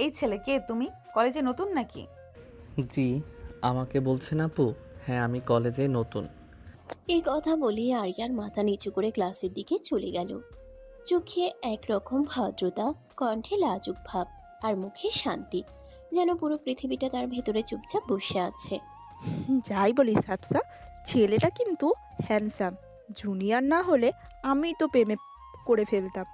এই ছেলে কে তুমি? কলেজে নতুন নাকি? জি, আমাকে বলছেন আপু? হ্যাঁ, আমি কলেজে নতুন। এই কথা বলে আরিয়ান মাথা নিচু করে ক্লাসের দিকে চলে গেল। চোখে একরকম ভদ্রতা, কণ্ঠে লাজুক ভাব, আর মুখে শান্তি, যেন পুরো পৃথিবীটা তার ভেতরে চুপচাপ বসে আছে। যাই বলিস হাফসা, ছেলেটা কিন্তু হ্যান্ডসাম। জুনিয়র না হলে আমি তো প্রেমে করে ফেলতাম।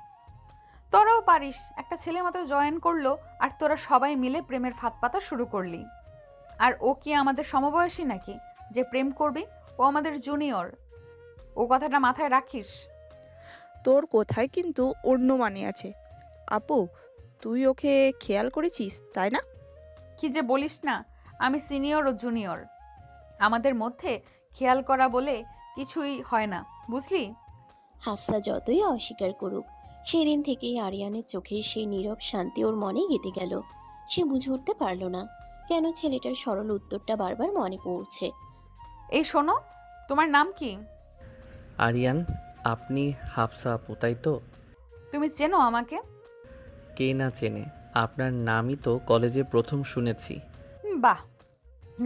তোরাও পারিস, একটা ছেলে মাত্র জয়েন করলো আর তোরা সবাই মিলে প্রেমের ফাঁদ পাতা শুরু করলি। আর ও কি আমাদের সমবয়সী নাকি যে প্রেম করবি? ও আমাদের জুনিয়র, ও কথাটা মাথায় রাখিস। তোর কোথায় কিন্তু অন্য মানে আছে। আপু, তুই ওকে খেয়াল করেছিস তাই না? কি যে বলিস না, আমি সিনিয়র ও জুনিয়র, আমাদের মধ্যে খেয়াল করা বলে কিছুই হয় না, বুঝলি? হাফসা যতই অস্বীকার করুক, সেদিন থেকেই আরিয়ানের চোখে সেই নীরব শান্তি ওর মনে গেঁথে গেল। সে বুঝে উঠতে পারল না কেন ছেলেটার সরল উত্তরটা বারবার মনে পড়ছে। এই শোনো, তোমার নাম কি? আরিয়ান, আপনি হাফসা আপু তাই তো? তুমি চেনো আমাকে? কে না চেনে, আপনার নামই তো কলেজে প্রথম শুনেছি। বাহ,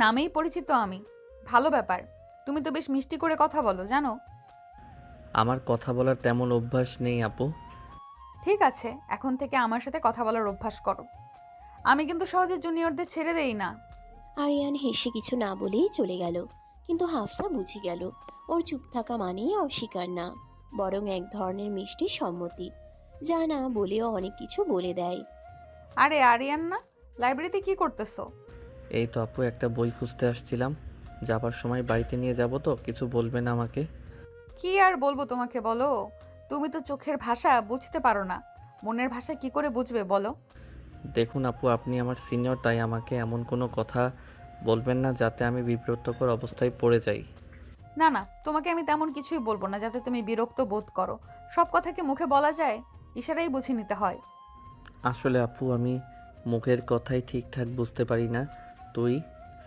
নামেই পরিচিত আমি, ভালো ব্যাপার। তুমি তো বেশ মিষ্টি করে কথা বলো জানো। আমার কথা বলার তেমন অভ্যাস নেই আপু। ঠিক আছে, এখন থেকে আমার সাথে কথা বলার অভ্যাস করো। আমি কিন্তু সহজে জুনিয়রদের ছেড়ে দেই না। আরিয়ান হেসে কিছু না বলেই চলে গেল, কিন্তু হাফসা বুঝে গেল ওর চুপ থাকা মানেই অস্বীকার না, বরং এক ধরনের মিষ্টি সম্মতি, যা না বলেও অনেক কিছু বলে দেয়। আরে আরিয়ান না, লাইব্রেরিতে কি করতেছো? এই তো আপু, একটা বই খুঁজতে আসছিলাম। যাবার সময় বাড়িতে নিয়ে যাব তো, কিছু বলবেন আমাকে? কি আর বলবো তোমাকে বলো, তুমি তো চোখের ভাষা বুঝতে পারো না, মনের ভাষা কি করে বুঝবে বলো? দেখুন আপু, আপনি আমার সিনিয়র, তাই আমাকে এমন কোনো কথা বলবেন না যাতে আমি বিব্রতকর অবস্থায় পড়ে যাই। না না, তোমাকে আমি তেমন কিছুই বলবো না যাতে তুমি বিরক্ত বোধ করো। সব কথা কি মুখে বলা যায়? ইশারাই বুঝে নিতে হয়। আসলে আপু, আমি মুখের কথাই ঠিকঠাক বুঝতে পারি না। তুই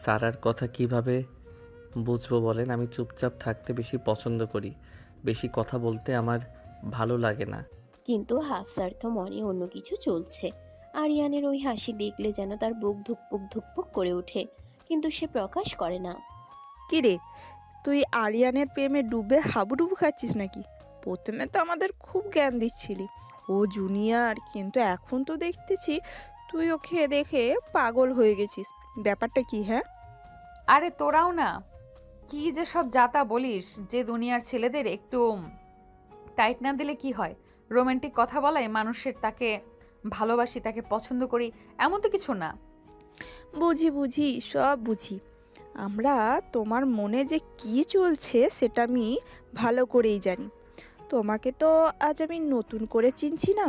সারার কথা কিভাবে বুঝবো বলেন? আমি চুপচাপ থাকতে বেশি পছন্দ করি, বেশি কথা বলতে আমার ভালো লাগে না। কিন্তু হাফসার তো মনে অন্য কিছু চলছে। আরিয়ানের ওই হাসি দেখলে যেন তার বুক ধুকপুক ধুকপুক করে ওঠে, কিন্তু সে প্রকাশ করে না। কি রে, তুই আরিয়ানের প্রেমে ডুবে হাবুডুবু খাচ্ছিস নাকি? প্রথমে তো আমাদের খুব জ্ঞান দিচ্ছিলি ও জুনিয়র, কিন্তু এখন তো দেখতেছি তুই ওকে দেখে পাগল হয়ে গেছিস। ব্যাপারটা কি হ্যাঁ? আরে তোরাও না, কি যে সব যাতা বলিস, যে দুনিয়ার ছেলেদের একটু টাইট না দিলে কি হয়? রোমান্টিক কথা বলাই মানুষের, তাকে ভালোবাসি, তাকে পছন্দ করি, এমন তো কিছু না। বুঝি বুঝি, সব বুঝি। আমরা তোমার মনে যে কি চলছে সেটা আমি ভালো করেই জানি। তোমাকে তো আজ আমি নতুন করে চিনছি না,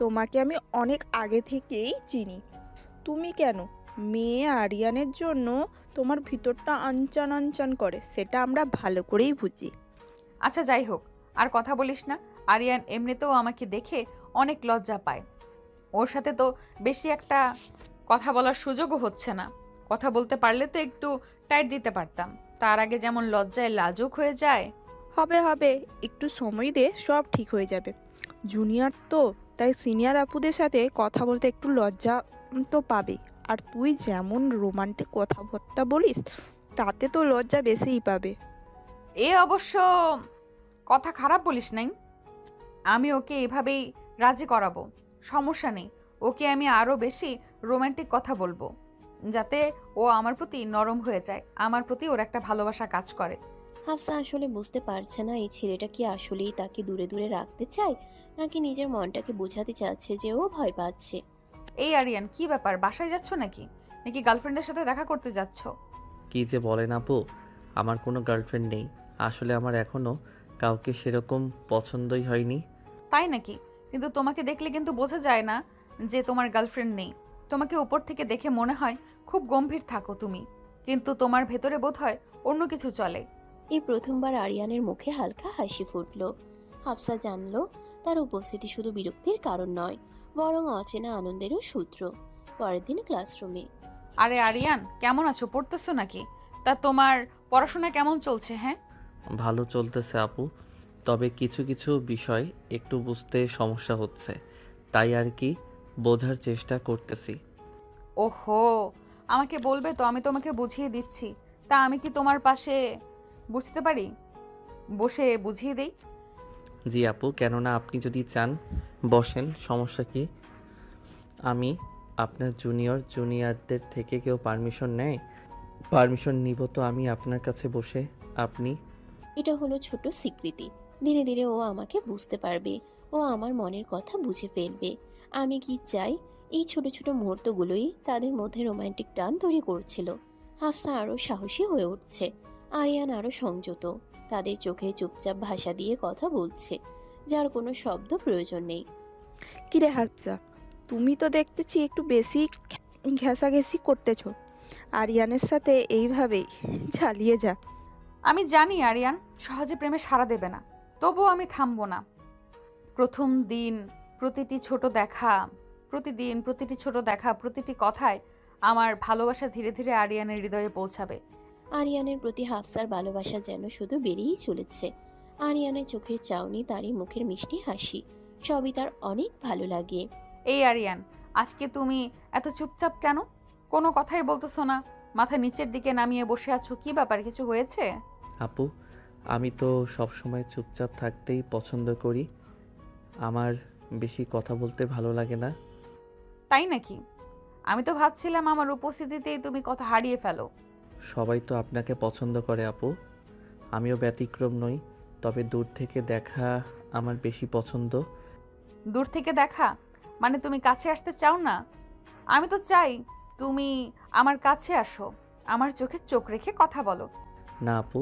তোমাকে আমি অনেক আগে থেকেই চিনি। তুমি কেন মেয়ে আরিয়ানের জন্য তোমার ভিতরটা আনচান আনচান করে সেটা আমরা ভালো করেই বুঝি। আচ্ছা যাই হোক, আর কথা বলিস না। আরিয়ান এমনিতেও আমাকে দেখে অনেক লজ্জা পায়, ওর সাথে তো বেশি একটা কথা বলার সুযোগও হচ্ছে না। কথা বলতে পারলে তো একটু টাইট দিতে পারতাম, তার আগে যেমন লজ্জায় লাজুক হয়ে যায়। হবে হবে, একটু সময় দে, সব ঠিক হয়ে যাবে। জুনিয়র তো, তাই সিনিয়র আপুদের সাথে কথা বলতে একটু লজ্জা তো পাবে। আর তুই যেমন রোমান্টিক কথাবার্তা বলিস, তাতে তো লজ্জা বেশিই পাবে। এ অবশ্য কথা খারাপ বলিস নাই, আমি ওকে এভাবেই রাজি করাবো, সমস্যা নেই। ওকে আমি আরো বেশি রোমান্টিক কথা বলবো, যাতে ও আমার প্রতি নরম হয়ে যায়, আমার প্রতি ওর একটা ভালোবাসা কাজ করে। হাফসা আসলে বুঝতে পারছে না এই ছেলেটা কি আসলেই তাকে দূরে দূরে রাখতে চায়, নাকি নিজের মনটাকে বোঝাতে চাচ্ছে যে ও ভয় পাচ্ছে। এই আরিয়ান, কি ব্যাপার, বাসায় যাচ্ছ নাকি, নাকি গার্লফ্রেন্ডের সাথে দেখা করতে যাচ্ছ? কি যে বলেন আপু, আমার কোনো গার্লফ্রেন্ড নেই। আসলে আমার এখনও কাউকে সেরকম পছন্দই হয়নি। তাই নাকি? কিন্তু তোমাকে দেখলে কিন্তু বোঝা যায় না যে তোমার গার্লফ্রেন্ড নেই। তোমাকে উপর থেকে দেখে মনে হয় খুব গম্ভীর থাকো তুমি, কিন্তু তোমার ভেতরে বোধ হয় অন্য কিছু চলে। এই প্রথমবার আরিয়ানের মুখে হালকা হাসি ফুটল। হাফসা জানলো তার উপস্থিতি শুধু বিরক্তির কারণ নয়, বরং অচেনা আনন্দেরও সূত্র। পরের দিন ক্লাসরুমে আরে আরিয়ান, কেমন আছো, পড়তেছো নাকি? তা তোমার পড়াশোনা কেমন চলছে? হ্যাঁ, ভালো চলতেছে আপু, তবে কিছু কিছু বিষয় একটু বুঝতে সমস্যা হচ্ছে, তাই আর কি। বোঝার চেষ্টা করতেছি। ওহো, আমাকে বলবে তো, আমি তোমাকে বুঝিয়ে দিচ্ছি। তা আমি কি তোমার পাশে বুঝতে পারি? বসে বুঝিয়ে দেই। জি আপু, কেননা আপনি যদি চান বসেন, সমস্যা কি? আমি আপনার জুনিয়রদের থেকে কেউ পারমিশন নেয়? পারমিশন নিব তো আমি আপনার কাছে বসে। আপনি এটা হলো ছোট স্বীকৃতি। ধীরে ধীরে ও আমাকে বুঝতে পারবে, ও আমার মনের কথা বুঝে ফেলবে। আমি কি চাই, এই ছোট ছোট মুহূর্তগুলোই তাদের মধ্যে রোমান্টিক টান তৈরি করছিল। হাফসা আরো সাহসী হয়ে উঠছে, আরিয়ান আরো সংযত। তাদের চোখে চুপচাপ ভাষা দিয়ে কথা বলছে, যার কোনো শব্দ প্রয়োজন নেই। কিরে হাফসা, তুমি তো দেখতেছি একটু বেশি ঘেঁষাঘেঁষি করতেছো। আরিয়ানের সাথে এইভাবেই চালিয়ে যা। আমি জানি আরিয়ান সহজে প্রেমে সাড়া দেবে না, তবুও আমি থামবো না। প্রথম দিন প্রতিটি ছোট দেখা, প্রতিদিন প্রতিটি ছোট দেখা, প্রতিটি কথায় আমার ভালোবাসা ধীরে ধীরে আরিয়ানের হৃদয়ে পৌঁছাবে। আরিয়ানের প্রতি হাফসার ভালোবাসা যেন শুধু বেড়েই চলেছে। আরিয়ানের চোখের চাউনি, তারই মুখের মিষ্টি হাসি, সবই তার অনেক ভালো লাগে। এই আরিয়ান, আজকে তুমি এত চুপচাপ কেন? কোনো কথাই বলতেছো না, মাথা নিচের দিকে নামিয়ে বসে আছো, কি ব্যাপার, কিছু হয়েছে? আপু, আমি তো সবসময় চুপচাপ থাকতেই পছন্দ করি। আমার বেশি কথা বলতে ভালো লাগে না। তাই নাকি? আমি তো ভাবছিলাম আমার উপস্থিতিতেই তুমি কথা হারিয়ে ফেলো। সবাই তো আপনাকে পছন্দ করে আপু, আমিও ব্যতিক্রম নই। তবে দূর থেকে দেখা আমার বেশি পছন্দ। দূর থেকে দেখা মানে তুমি কাছে আসতে চাও না? আমি তো চাই তুমি আমার কাছে আসো, আমার চোখে চোখ রেখে কথা বলো। না আপু,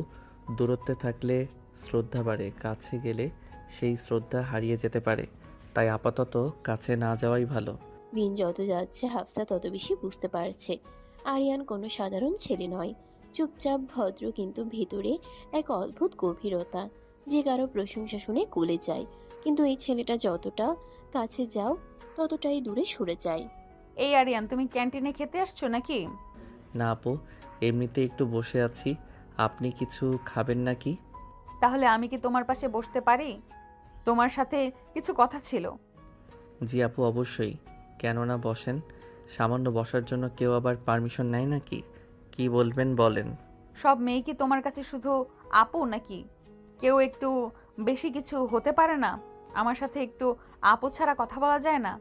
দূরত্বে থাকলে শ্রদ্ধা বাড়ে, কাছে গেলে সেই শ্রদ্ধা হারিয়ে যেতে পারে। তাই আপাতত কাছে না যাওয়াই ভালো। দিন যত যাচ্ছে হাফসা তত বেশি বুঝতে পারছে আরিয়ান কোনো সাধারণ ছেলে নয়। চুপচাপ ভদ্র, কিন্তু ভেতরে এক অদ্ভুত গভীরতা, যে কারো প্রশংসা শুনে গলে যায়। কিন্তু এই ছেলেটা যতটা কাছে যাও ততটাই দূরে সরে যায়। এই আরিয়ান, তুমি ক্যান্টিনে খেতে আসছো নাকি? না আপু, এমনিতে একটু বসে আছি। আপনি কিছু খাবেন নাকি? তাহলে আমি কি তোমার পাশে বসতে পারি? তোমার সাথে কিছু কথা ছিল। জি আপু, অবশ্যই। কেননা বসেন। সামান্য বসার জন্য কেউ আবার পারমিশন নেয় নাকি? কি বলবেন বলেন। সব মেয়ে কি তোমার কাছে শুধু আপু নাকি? কেউ একটু বেশি কিছু হতে পারে না? আমার সাথে একটু আপু ছাড়া কথা বলা যায় না?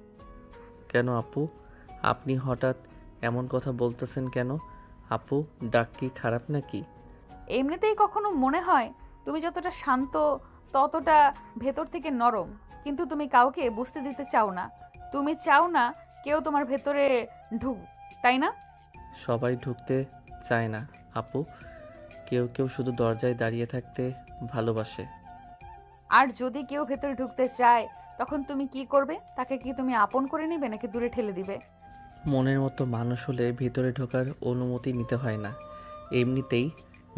কেন আপু, আপনি হঠাৎ এমন কথা বলতেছেন কেন? আপু, ডাক কি খারাপ নাকি? এমনিতেই কখনো মনে হয় তুমি যতটা শান্ত ততটা ভেতর থেকে নরম, কিন্তু তুমি কাউকে বুঝতে দিতে চাও না। তুমি চাও না কেউ তোমার ভেতরে ঢুক, তাই না? সবাই ঢুকতে চায় না আপু, কেউ কেউ শুধু দরজায় দাঁড়িয়ে থাকতে ভালোবাসে। আর যদি কেউ ভেতরে ঢুকতে চায়, তখন তুমি কি করবে? তাকে কি তুমি আপন করে নিবে নাকি দূরে ঠেলে দিবে? মনের মতো মানুষ হলে ভিতরে ঢোকার অনুমতি নিতে হয় না, এমনিতেই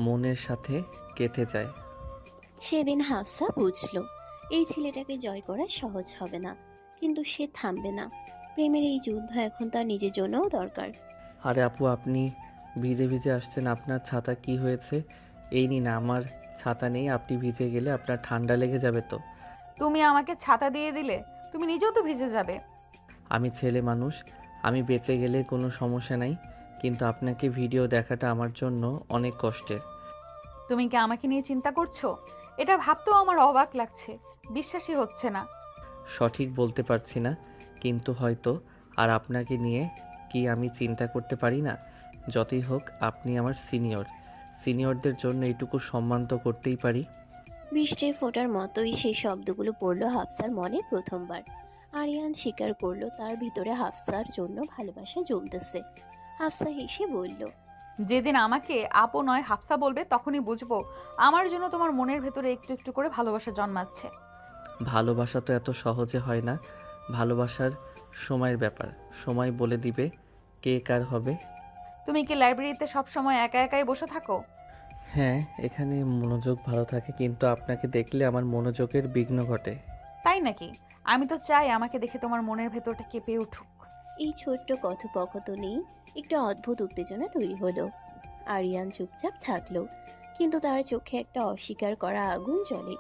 মনের সাথে গেঁথে যায়। সেদিন হাফসা বুঝলো এই ছেলেটাকে জয় করা সহজ হবে না, কিন্তু সে থামবে না। প্রেমের এই যুদ্ধ এখন তার নিজের জন্যও দরকার। আরে আপু, আপনি ভিজে ভিজে আসছেন, আপনার ছাতা কি হয়েছে? এই নিন, আমার ছাতা নেই, আপনি ভিজে গেলে আপনার ঠান্ডা লেগে যাবে তো। তুমি আমাকে ছাতা দিয়ে দিলে, তুমি নিজেও তো ভিজে যাবে। আমি ছেলে মানুষ, আমি বেঁচে গেলে কোনো সমস্যা নাই, কিন্তু আপনাকে ভিডিও দেখাটা আমার জন্য অনেক কষ্টের। তুমি কি আমাকে নিয়ে চিন্তা করছো? এটা ভাবতেও আমার অবাক লাগছে, বিশ্বাসই হচ্ছে না। সঠিক বলতে পারছি না, কিন্তু হয়তো। আর আপনাকে নিয়ে কি আমি চিন্তা করতে পারি না? যতই হোক আপনি আমার সিনিয়রদের জন্য এইটুকু সম্মান তো করতেই পারি। বৃষ্টির ফোঁটার মতোই সেই শব্দগুলো পড়ল হাফসার মনে প্রথমবার। আরিয়ান স্বীকার করলো তার ভিতরে হাফসার জন্য ভালোবাসা জমতেছে। হাফসা হেসে বলল, যেদিন আমাকে আপু নয় হাফসা বলবে, তখনই বুঝবো আমার জন্য তোমার মনের ভেতরে একটু একটু করে ভালোবাসা জন্মাচ্ছে। ভালোবাসা তো এত সহজে হয় না, ভালোবাসার সময়ের ব্যাপার। সময় বলে দিবে কে কার হবে। তুমি কি লাইব্রেরিতে সবসময় একা একাই বসে থাকো? হ্যাঁ, এখানে মনোযোগ ভালো থাকে, কিন্তু আপনাকে দেখলে আমার মনোযোগের বিঘ্ন ঘটে। তাই নাকি? আমি তো চাই আমাকে দেখে তোমার মনের ভেতরটা কেঁপে উঠুক। এই ছোট্ট কথোপকথনেই একটু অদ্ভুত উত্তেজনা তৈরি হলো। আরিয়ান চুপচাপ থাকলো, কিন্তু তার চোখে একটা অস্বীকার করা আগুন জ্বলে।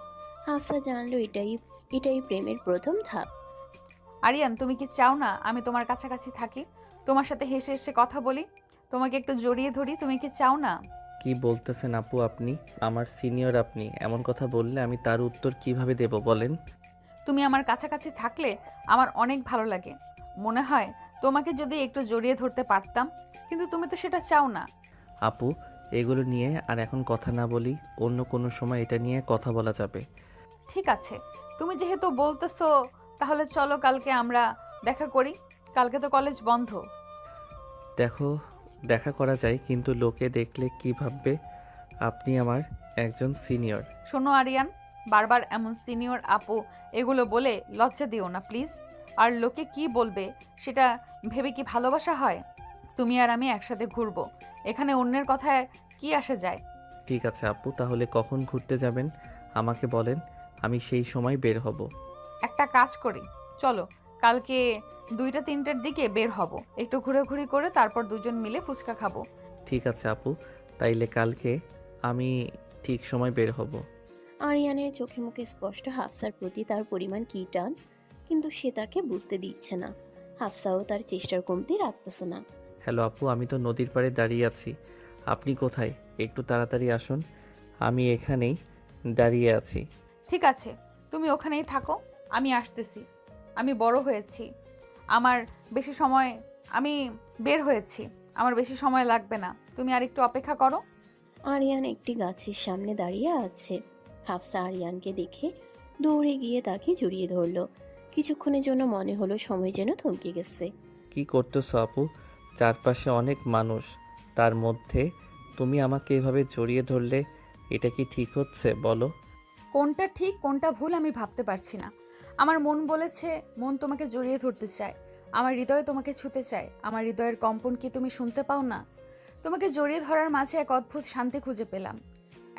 হাফসা জানলো এটাই এটাই প্রেমের প্রথম ধাপ। আরিয়ান, তুমি কি চাও না আমি তোমার কাছাকাছি থাকি, তোমার সাথে হেসে হেসে কথা বলি, তোমাকে একটু জড়িয়ে ধরি? তুমি কি চাও না? কি বলতেছেন আপু আপনি? আমার সিনিয়র আপনি, এমন কথা বললে আমি তার উত্তর কিভাবে দেব বলেন? তুমি আমার কাছাকাছি থাকলে আমার অনেক ভালো লাগে। মনে হয় তোমাকে যদি একটু জড়িয়ে ধরতে পারতাম, কিন্তু তুমি তো সেটা চাও না। আপু, এগুলো নিয়ে আর এখন কথা না বলি, অন্য কোনো সময় এটা নিয়ে কথা বলা যাবে। ঠিক আছে, তুমি যেহেতু বলতেছো, তাহলে চলো কালকে আমরা দেখা করি। কালকে তো কলেজ বন্ধ। দেখো, দেখা করা যায়, কিন্তু লোকে দেখলে কি ভাববে? আপনি আমার একজন সিনিয়র। শোনো আরিয়ান, বারবার এমন সিনিয়র আপু এগুলো বলে লজ্জা দিও না প্লিজ। আর লোকে কি বলবে সেটা ভেবে কি ভালোবাসা হয়? তুমি আর আমি একসাথে ঘুরবো, এখানে অন্যের কথায় কি আসে যায়? ঠিক আছে আপু, তাহলে কখন ঘুরতে যাবেন আমাকে বলেন, আমি সেই সময় বের হব। একটা কাজ করি, চলো কালকে 2টা-3টার দিকে বের হব, একটু ঘোরাঘুরি করে তারপর দুজন মিলে ফুচকা খাবো। ঠিক আছে আপু, তাইলে কালকে আমি ঠিক সময় বের হব। আরিয়ানের চোখে মুখে স্পষ্ট হাফসার প্রতি তার পরিমাণ কি টান, কিন্তু সে তাকে বুঝতে দিচ্ছে না। হাফসাও তার চেষ্টার কমতি রাখতেছে না। হ্যালো আপু, আমি তো নদীর পাড়ে দাঁড়িয়ে আছি। আপনি কোথায়? একটু তাড়াতাড়ি আসুন, আমি এখানেই দাঁড়িয়ে আছি। ঠিক আছে, তুমি ওখানেই থাকো, আমি আসতেছি। আমি বড় হয়েছি, আমার বেশি সময়, আমি বের হয়েছি, আমার বেশি সময় লাগবে না, তুমি আর একটু অপেক্ষা করো। আরিয়ান একটি গাছের সামনে দাঁড়িয়ে আছে। হাফসা আরিয়ানকে দেখে দৌড়ে গিয়ে তাকে জড়িয়ে ধরল। কিছুক্ষণের জন্য মনে হলো সময় যেন থমকে গেছে। কি করতেছো আপু? চারপাশে অনেক মানুষ, তার মধ্যে তুমি আমাকে এভাবে জড়িয়ে ধরলে এটা কি ঠিক হচ্ছে বলো? কোনটা ঠিক কোনটা ভুল আমি ভাবতে পারছি না। আমার মন বলেছে, মন তোমাকে জড়িয়ে ধরতে চায়, আমার হৃদয় তোমাকে ছুতে চায়। আমার হৃদয়ের কম্পন কি তুমি শুনতে পাও না? তোমাকে জড়িয়ে ধরার মাঝে এক অদ্ভুত শান্তি খুঁজে পেলাম,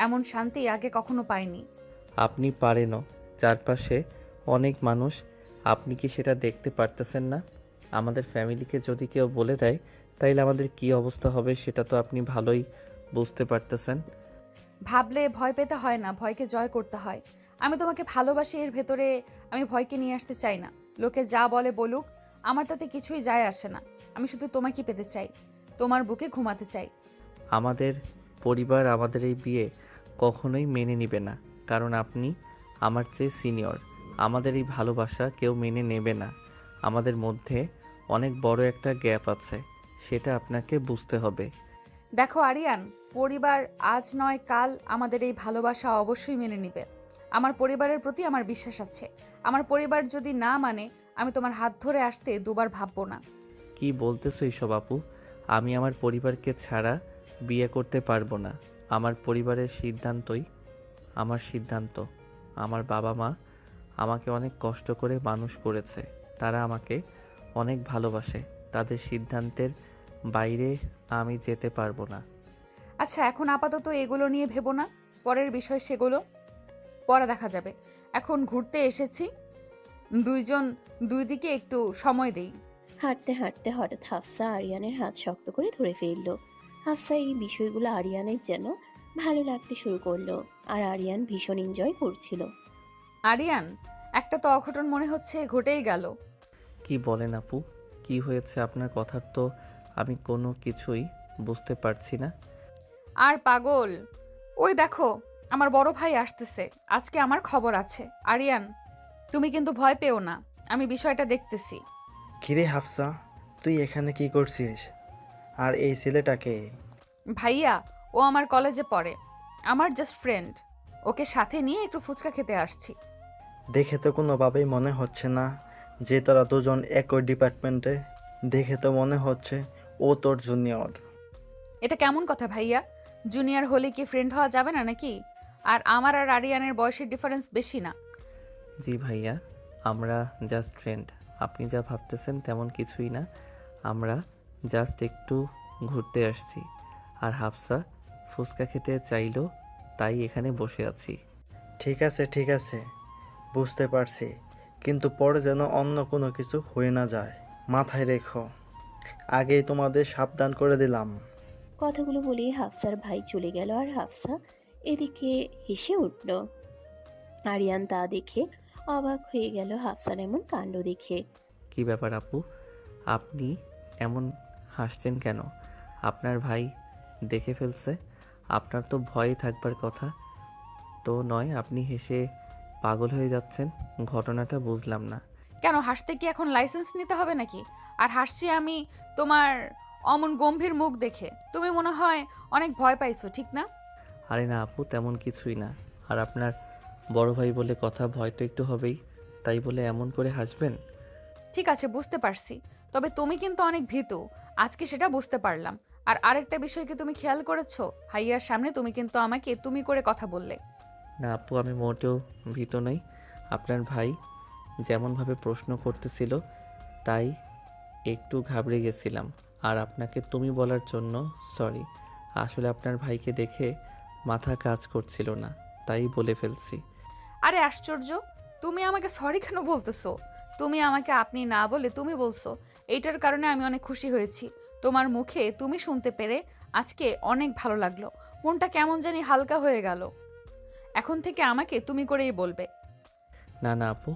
এমন শান্তি আগে কখনো পাইনি। আপনি পারেনও, চারপাশে অনেক মানুষ, আপনি কি সেটা দেখতে পারতেছেন না? আমাদের ফ্যামিলিকে যদি কেউ বলে দেয় তাইলে আমাদের কি অবস্থা হবে সেটা তো আপনি ভালোই বুঝতে পারতেছেন। ভাবলে ভয় পেতে হয় না, ভয়কে জয় করতে হয়। আমি তোমাকে ভালোবাসি, এর ভেতরে আমি ভয়কে নিয়ে আসতে চাই না। লোকে যা বলে বলুক, আমার তাতে কিছুই যায় আসে না। আমি শুধু তোমাকে পেতে চাই, তোমার বুকে ঘুমাতে চাই। আমাদের পরিবার আমাদের এই বিয়ে কখনোই মেনে নিবে না, কারণ আপনি আমার চেয়ে সিনিয়র। আমাদের এই ভালোবাসা কেউ মেনে নেবে না। আমাদের মধ্যে অনেক বড় একটা গ্যাপ আছে, সেটা আপনাকে বুঝতে হবে। দেখো আরিয়ান, পরিবার আজ নয় কাল আমাদের এই ভালোবাসা অবশ্যই মেনে নিবে। আমার পরিবারের প্রতি আমার বিশ্বাস আছে। আমার পরিবার যদি না মানে, আমি তোমার হাত ধরে আসতে দুবার ভাববো না। কি বলতেছো এইসব আপু? আমি আমার পরিবারকে ছাড়া বিয়ে করতে পারবো না। আমার পরিবারের সিদ্ধান্তই আমার সিদ্ধান্ত। আমার বাবা মা আমাকে অনেক কষ্ট করে মানুষ করেছে, তারা আমাকে অনেক ভালোবাসে। তাদের সিদ্ধান্তের বাইরে আমি যেতে পারবো না। আচ্ছা, এখন আপাতত এগুলো নিয়ে ভেবো না, পরের বিষয় সেগুলো পরে দেখা যাবে। এখন ঘুরতে এসেছি, দুইজন দুই দিকে একটু সময় দেই। হাঁটতে হাঁটতে হঠাৎ হাফসা আরিয়ানের হাত শক্ত করে ধরে ফেলল। হাফসা এই বিষয়গুলো আরিয়ানের যেন ভালো লাগতে শুরু করলো, আর আরিয়ান ভীষণ এনজয় করছিল। আরিয়ান, একটা তো অঘটন মনে হচ্ছে ঘটেই গেল। কি বলেন আপু? কি হয়েছে আপনার? কথার তো আমি কোনো কিছুই বুঝতে পারছি না। আর পাগল, ওই দেখো আমার বড় ভাই আসতেছে, আজকে আমার খবর আছে। আরিয়ান, তুমি কিন্তু ভয় পেও না, আমি বিষয়টা দেখতেছি। কিরে হাফসা, তুই এখানে কি করছিস? আর এই ছেলেটাকে? ভাইয়া, ও আমার কলেজে পড়ে, আমার জাস্ট ফ্রেন্ড। ওকে সাথে নিয়ে একটু ফুচকা খেতে আসছি। দেখে তো কোনোভাবেই মনে হচ্ছে না যে তোরা দুজন একই ডিপার্টমেন্টে। দেখে তো মনে হচ্ছে ও তোর জুনিয়র। এটা কেমন কথা ভাইয়া? জুনিয়র হলে কি ফ্রেন্ড হওয়া যাবে না নাকি? আর আমার আর আরিয়ানের বয়সের ডিফারেন্স বেশি না। জি ভাইয়া, আমরা জাস্ট ফ্রেন্ড। আপনি যা ভাবতেছেন তেমন কিছুই না। আমরা জাস্ট একটু ঘুরতে আসছি। আর হাফসা ফুচকা খেতে চাইলো, তাই এখানে বসে আছি। ঠিক আছে ঠিক আছে, বুঝতে পারছি, কিন্তু পরে যেন অন্য কোনো কিছু হয়ে না যায়, মাথায় রেখো। আগেই তোমাদের সাবধান করে দিলাম। কথাগুলো বলে হাফসার ভাই চলে গেল, আর হাফসা এদিকে হেসে উঠল। আরিয়ান তা দেখে অবাক হয়ে গেল হাফসার এমন কাণ্ড দেখে। কি ব্যাপার আপু, আপনি এমন হাসছেন কেন? আপনার ভাই দেখে ফেলছে? আপনার তো ভয় থাকবার কথা তো নয়, আপনি হেসে পাগল হয়ে যাচ্ছেন। ঘটনাটা বুঝলাম না। কেন হাসতে কি এখন লাইসেন্স নিতে হবে নাকি? আর হাসছি আমি তোমার অমন গম্ভীর মুখ দেখে। তুমি মনে হয় অনেক ভয় পাইছো, ঠিক না? আরে না আপু, তেমন কিছুই না। আর আপনার বড় ভাই বলে কথা, ভয় তো একটু হবেই। তাই বলে এমন করে হাসবেন? ঠিক আছে, বুঝতে পারছি। তবে তুমি কিন্তু অনেক ভীতু, আজকে সেটা বুঝতে পারলাম। আর আরেকটা বিষয় কি তুমি খেয়াল করেছো? ভাইয়ার সামনে তুমি কিন্তু আমাকে তুমি করে কথা বললে। না আপু, আমি মোটেও ভীত নই। আপনার ভাই যেমনভাবে প্রশ্ন করতেছিল তাই একটু ঘাবড়ে গেছিলাম। আর আপনাকে তুমি বলার জন্য সরি। আসলে আপনার ভাইকে দেখে মাথা কাজ করছিল না, তাই বলে ফেলছি। আরে আশ্চর্য, তুমি আমাকে সরি কেন বলতেছো? তুমি আমাকে আপনি না বলে তুমি বলছো, এইটার কারণে আমি অনেক খুশি হয়েছি। তোমার মুখে তুমি শুনতে পেরে আজকে অনেক ভালো লাগলো। মনটা কেমন জানি হালকা হয়ে গেল। এখন থেকে আমাকে তুমি করেই বলবে। না না আপু,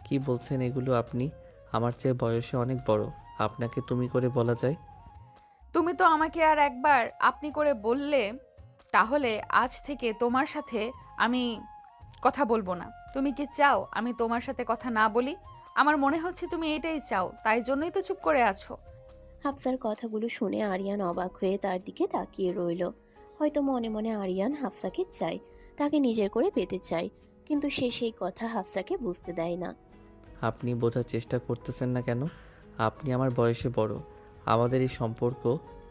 কি বলছেন এগুলো? আপনি আমার চেয়ে বয়সে অনেক বড়, আপনাকে তুমি করে বলা যায়? তুমি তো আমাকে আর একবার আপনি করে বললে, তাহলে আজ থেকে তোমার সাথে আমি কথা বলবো না। তুমি কি চাও আমি তোমার সাথে কথা না বলি? আমার মনে হচ্ছে তুমি এটাই চাও, তাই জন্যই তো চুপ করে আছো। হাফসার কথাগুলো শুনে আরিয়ান অবাক হয়ে তার দিকে তাকিয়ে রইল। হয়তো মনে মনে আরিয়ান হাফসাকে চায়, তাকে নিজের করে পেতে চায়, কিন্তু সে সেই কথা হাফসাকে বুঝতে দেয় না। আপনি বোঝার চেষ্টা করতেছেন না কেন? আপনি আমার বয়সে বড়, আমাদের এই সম্পর্ক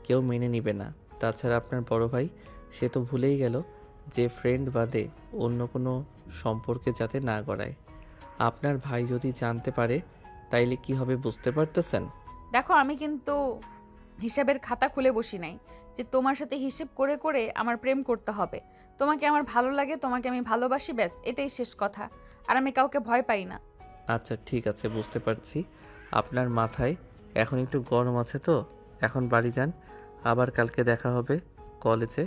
কেউ মেনে নিবে না। তাছাড়া আপনার বড় ভাই, সে তো ভুলেই গেল যে ফ্রেন্ড বাদে অন্য কোনো সম্পর্কে যাতে না গড়ায়। আপনার ভাই যদি জানতে পারে তাইলে কি হবে বুঝতে পারতেছেন? দেখো, আমি কিন্তু হিসাবের খাতা খুলে বসি নাই যে তোমার সাথে হিসেব করে করে আমার প্রেম করতে হবে। তোমাকে আমার ভালো লাগে, তোমাকে আমি ভালোবাসি, ব্যাস এটাই শেষ কথা। আর আমি কাউকে ভয় পাই না। আচ্ছা ঠিক আছে, বুঝতে পারছি। আপনার মাথায় এখন একটু গরম আছে তো। এখন বাড়ি যান, আবার কালকে দেখা হবে কলেজে,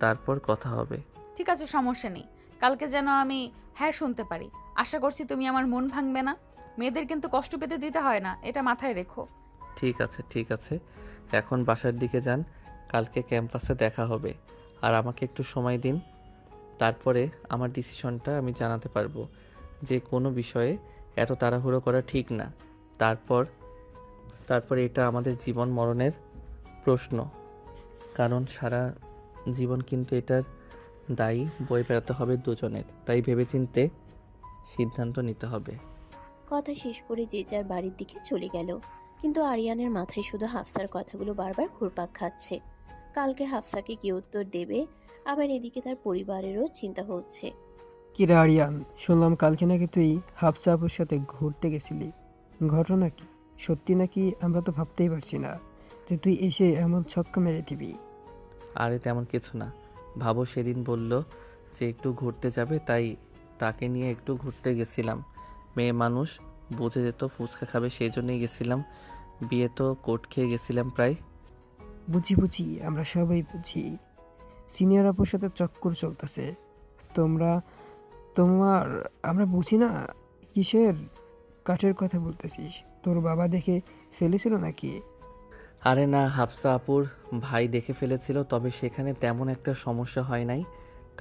তারপর কথা হবে। ঠিক আছে, সমস্যা নেই। কালকে যেন আমি হ্যাঁ শুনতে পারি। আশা করছি তুমি আমার মন ভাঙবে না। মেয়েদের কিন্তু কষ্ট পেতে দিতে হয় না, এটা মাথায় রেখো। ঠিক আছে ঠিক আছে, এখন বাসার দিকে যান, কালকে ক্যাম্পাসে দেখা হবে। আর আমাকে একটু সময় দিন, তারপরে আমার ডিসিশনটা আমি জানাতে পারবো। যে কোনো বিষয়ে এত তাড়াহুড়ো করা ঠিক না। তারপর তারপর এটা আমাদের জীবন মরণের প্রশ্ন, কারণ সারা জীবন কিন্তু এটার দায়ী বয়ে বেড়াতে হবে দুজনের। তাই ভেবেচিন্তে সিদ্ধান্ত নিতে হবে। কথা শেষ করে যে যার বাড়ির দিকে চলে গেল, কিন্তু আরিয়ানের মাথায় শুধু হাফসার কথাগুলো বারবার ঘুরপাক খাচ্ছে। কালকে হাফসাকে কি উত্তর দেবে, আবার এদিকে তার পরিবারেরও চিন্তা হচ্ছে। কিরে আরিয়ান, শুনলাম কালকে নাকি তুই হাফসা আপুর সাথে ঘুরতে গেছিলি। ঘটনা কি? সত্যি নাকি? আমরা তো ভাবতেই পারছি না যে তুই এসে এমন ছক্কা মেরে দিবি। আরে তেমন কিছু না। ভাবো সেদিন বলল যে একটু ঘুরতে যাবে, তাই তাকে নিয়ে একটু ঘুরতে গেছিলাম। মেয়ে মানুষ, বুঝে যেত ফুচকা খাবে, সেই জন্যই গেছিলাম। বিয়ে তো কোট খেয়ে গেছিলাম প্রায়। বুঝি বুঝি, আমরা সবাই বুঝি। সিনিয়র আপুর সাথে চক্কর চলতেছে তোমরা তোমার। আমরা বুঝি না কিসের কাঠের কথা বলতেছিস। তোর বাবা দেখে ফেলেছিল নাকি? আরে না, হাফসা আপুর ভাই দেখে ফেলেছিল, তবে সেখানে তেমন একটা সমস্যা হয় নাই,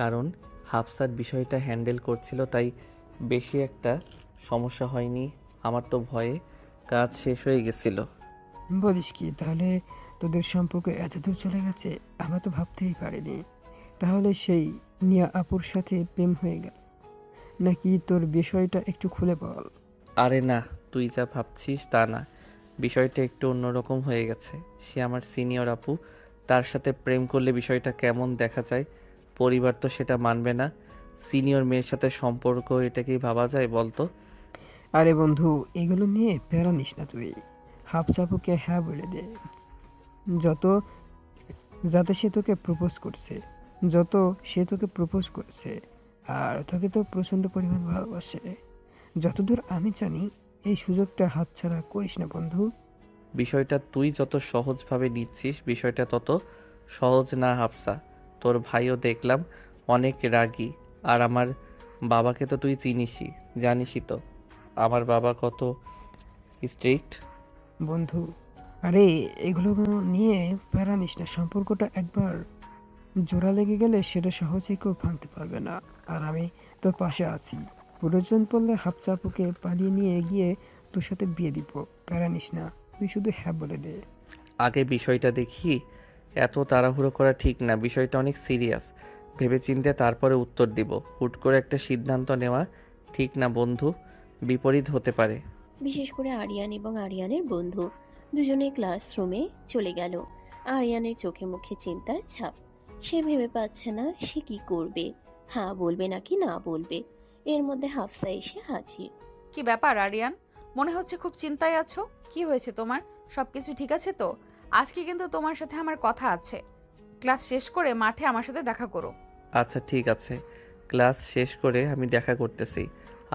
কারণ হাফসার বিষয়টা হ্যান্ডেল করছিল, তাই বেশি একটা সমস্যা হয়নি। আমার তো ভয়ে কাজ শেষ হয়ে গেছিল। বলিস কি? তাহলে তোদের সম্পর্ক এতদূর চলে গেছে, আমরা তো ভাবতেই পারিনি। তাহলে সেই নিয়া আপুর সাথে প্রেম হয়ে গেল নাকি? তোর বিষয়টা একটু খুলে বল। আরে না, তুই যা ভাবছিস তা না। বিষয়টা একটু অন্যরকম হয়ে গেছে। সে আমার সিনিয়র আপু, তার সাথে প্রেম করলে বিষয়টা কেমন দেখা যায়? পরিবার তো সেটা মানবে না। সিনিয়র মেয়ের সাথে সম্পর্ক, এটা কি ভাবা যায় বলতো? আরে বন্ধু, এগুলো নিয়ে প্যারা নিস না তুই। হাফসাপুকে হ্যাঁ বলে দে। যত যাতে সে তোকে প্রপোজ করছে, যত সে তোকে প্রপোজ করছে, আর তোকে তো প্রচণ্ড পরিমাণ ভালোবাসে। যতদূর আমি জানি, এই সুযোগটা হাতছাড়া করিস না বন্ধু। বিষয়টা তুই যত সহজভাবে নিচ্ছিস, বিষয়টা তত সহজ না হাফসা। তোর ভাইও দেখলাম অনেক রাগী। আর আমার বাবাকে তো তুই চিনিসই, জানিসই তো আমার বাবা কত স্ট্রিক্ট। বন্ধু, আরে এগুলো নিয়ে প্যারা নিস না। সম্পর্কটা একবার জোড়া লেগে গেলে সেটা সহজে কেউ ভাঙতে পারবে না। আর আমি তোর পাশে আছি। প্রয়োজন পড়লে হাফচাপুকে পালিয়ে নিয়ে গিয়ে তোর সাথে বিয়ে দিব। প্যারা নিস না, তুই শুধু হ্যাঁ বলে দে। আগে বিষয়টা দেখি। এত তাড়াহুড়ো করা ঠিক না, বিষয়টা অনেক সিরিয়াস। ভেবেচিন্তে তারপরে উত্তর দিব। হুট করে একটা সিদ্ধান্ত নেওয়া ঠিক না বন্ধু, বিপরীত হতে পারে। বিশেষ করে আরিয়ান এবং আরিয়ানের বন্ধু দুজনে ক্লাসরুমে চলে গেল। আরিয়ানের চোখে মুখে চিন্তার ছাপ। সে ভেবে পাচ্ছে না সে কি করবে, হ্যাঁ বলবে নাকি না বলবে। এর মধ্যে হাফসা এসে হাজির। কি ব্যাপার আরিয়ান, মনে হচ্ছে খুব চিন্তায় আছো। কি হয়েছে তোমার? সব কিছু ঠিক আছে তো? আজকে কিন্তু তোমার সাথে আমার কথা আছে। ক্লাস শেষ করে মাঠে আমার সাথে দেখা করো। আচ্ছা ঠিক আছে, ক্লাস শেষ করে আমি দেখা করতেছি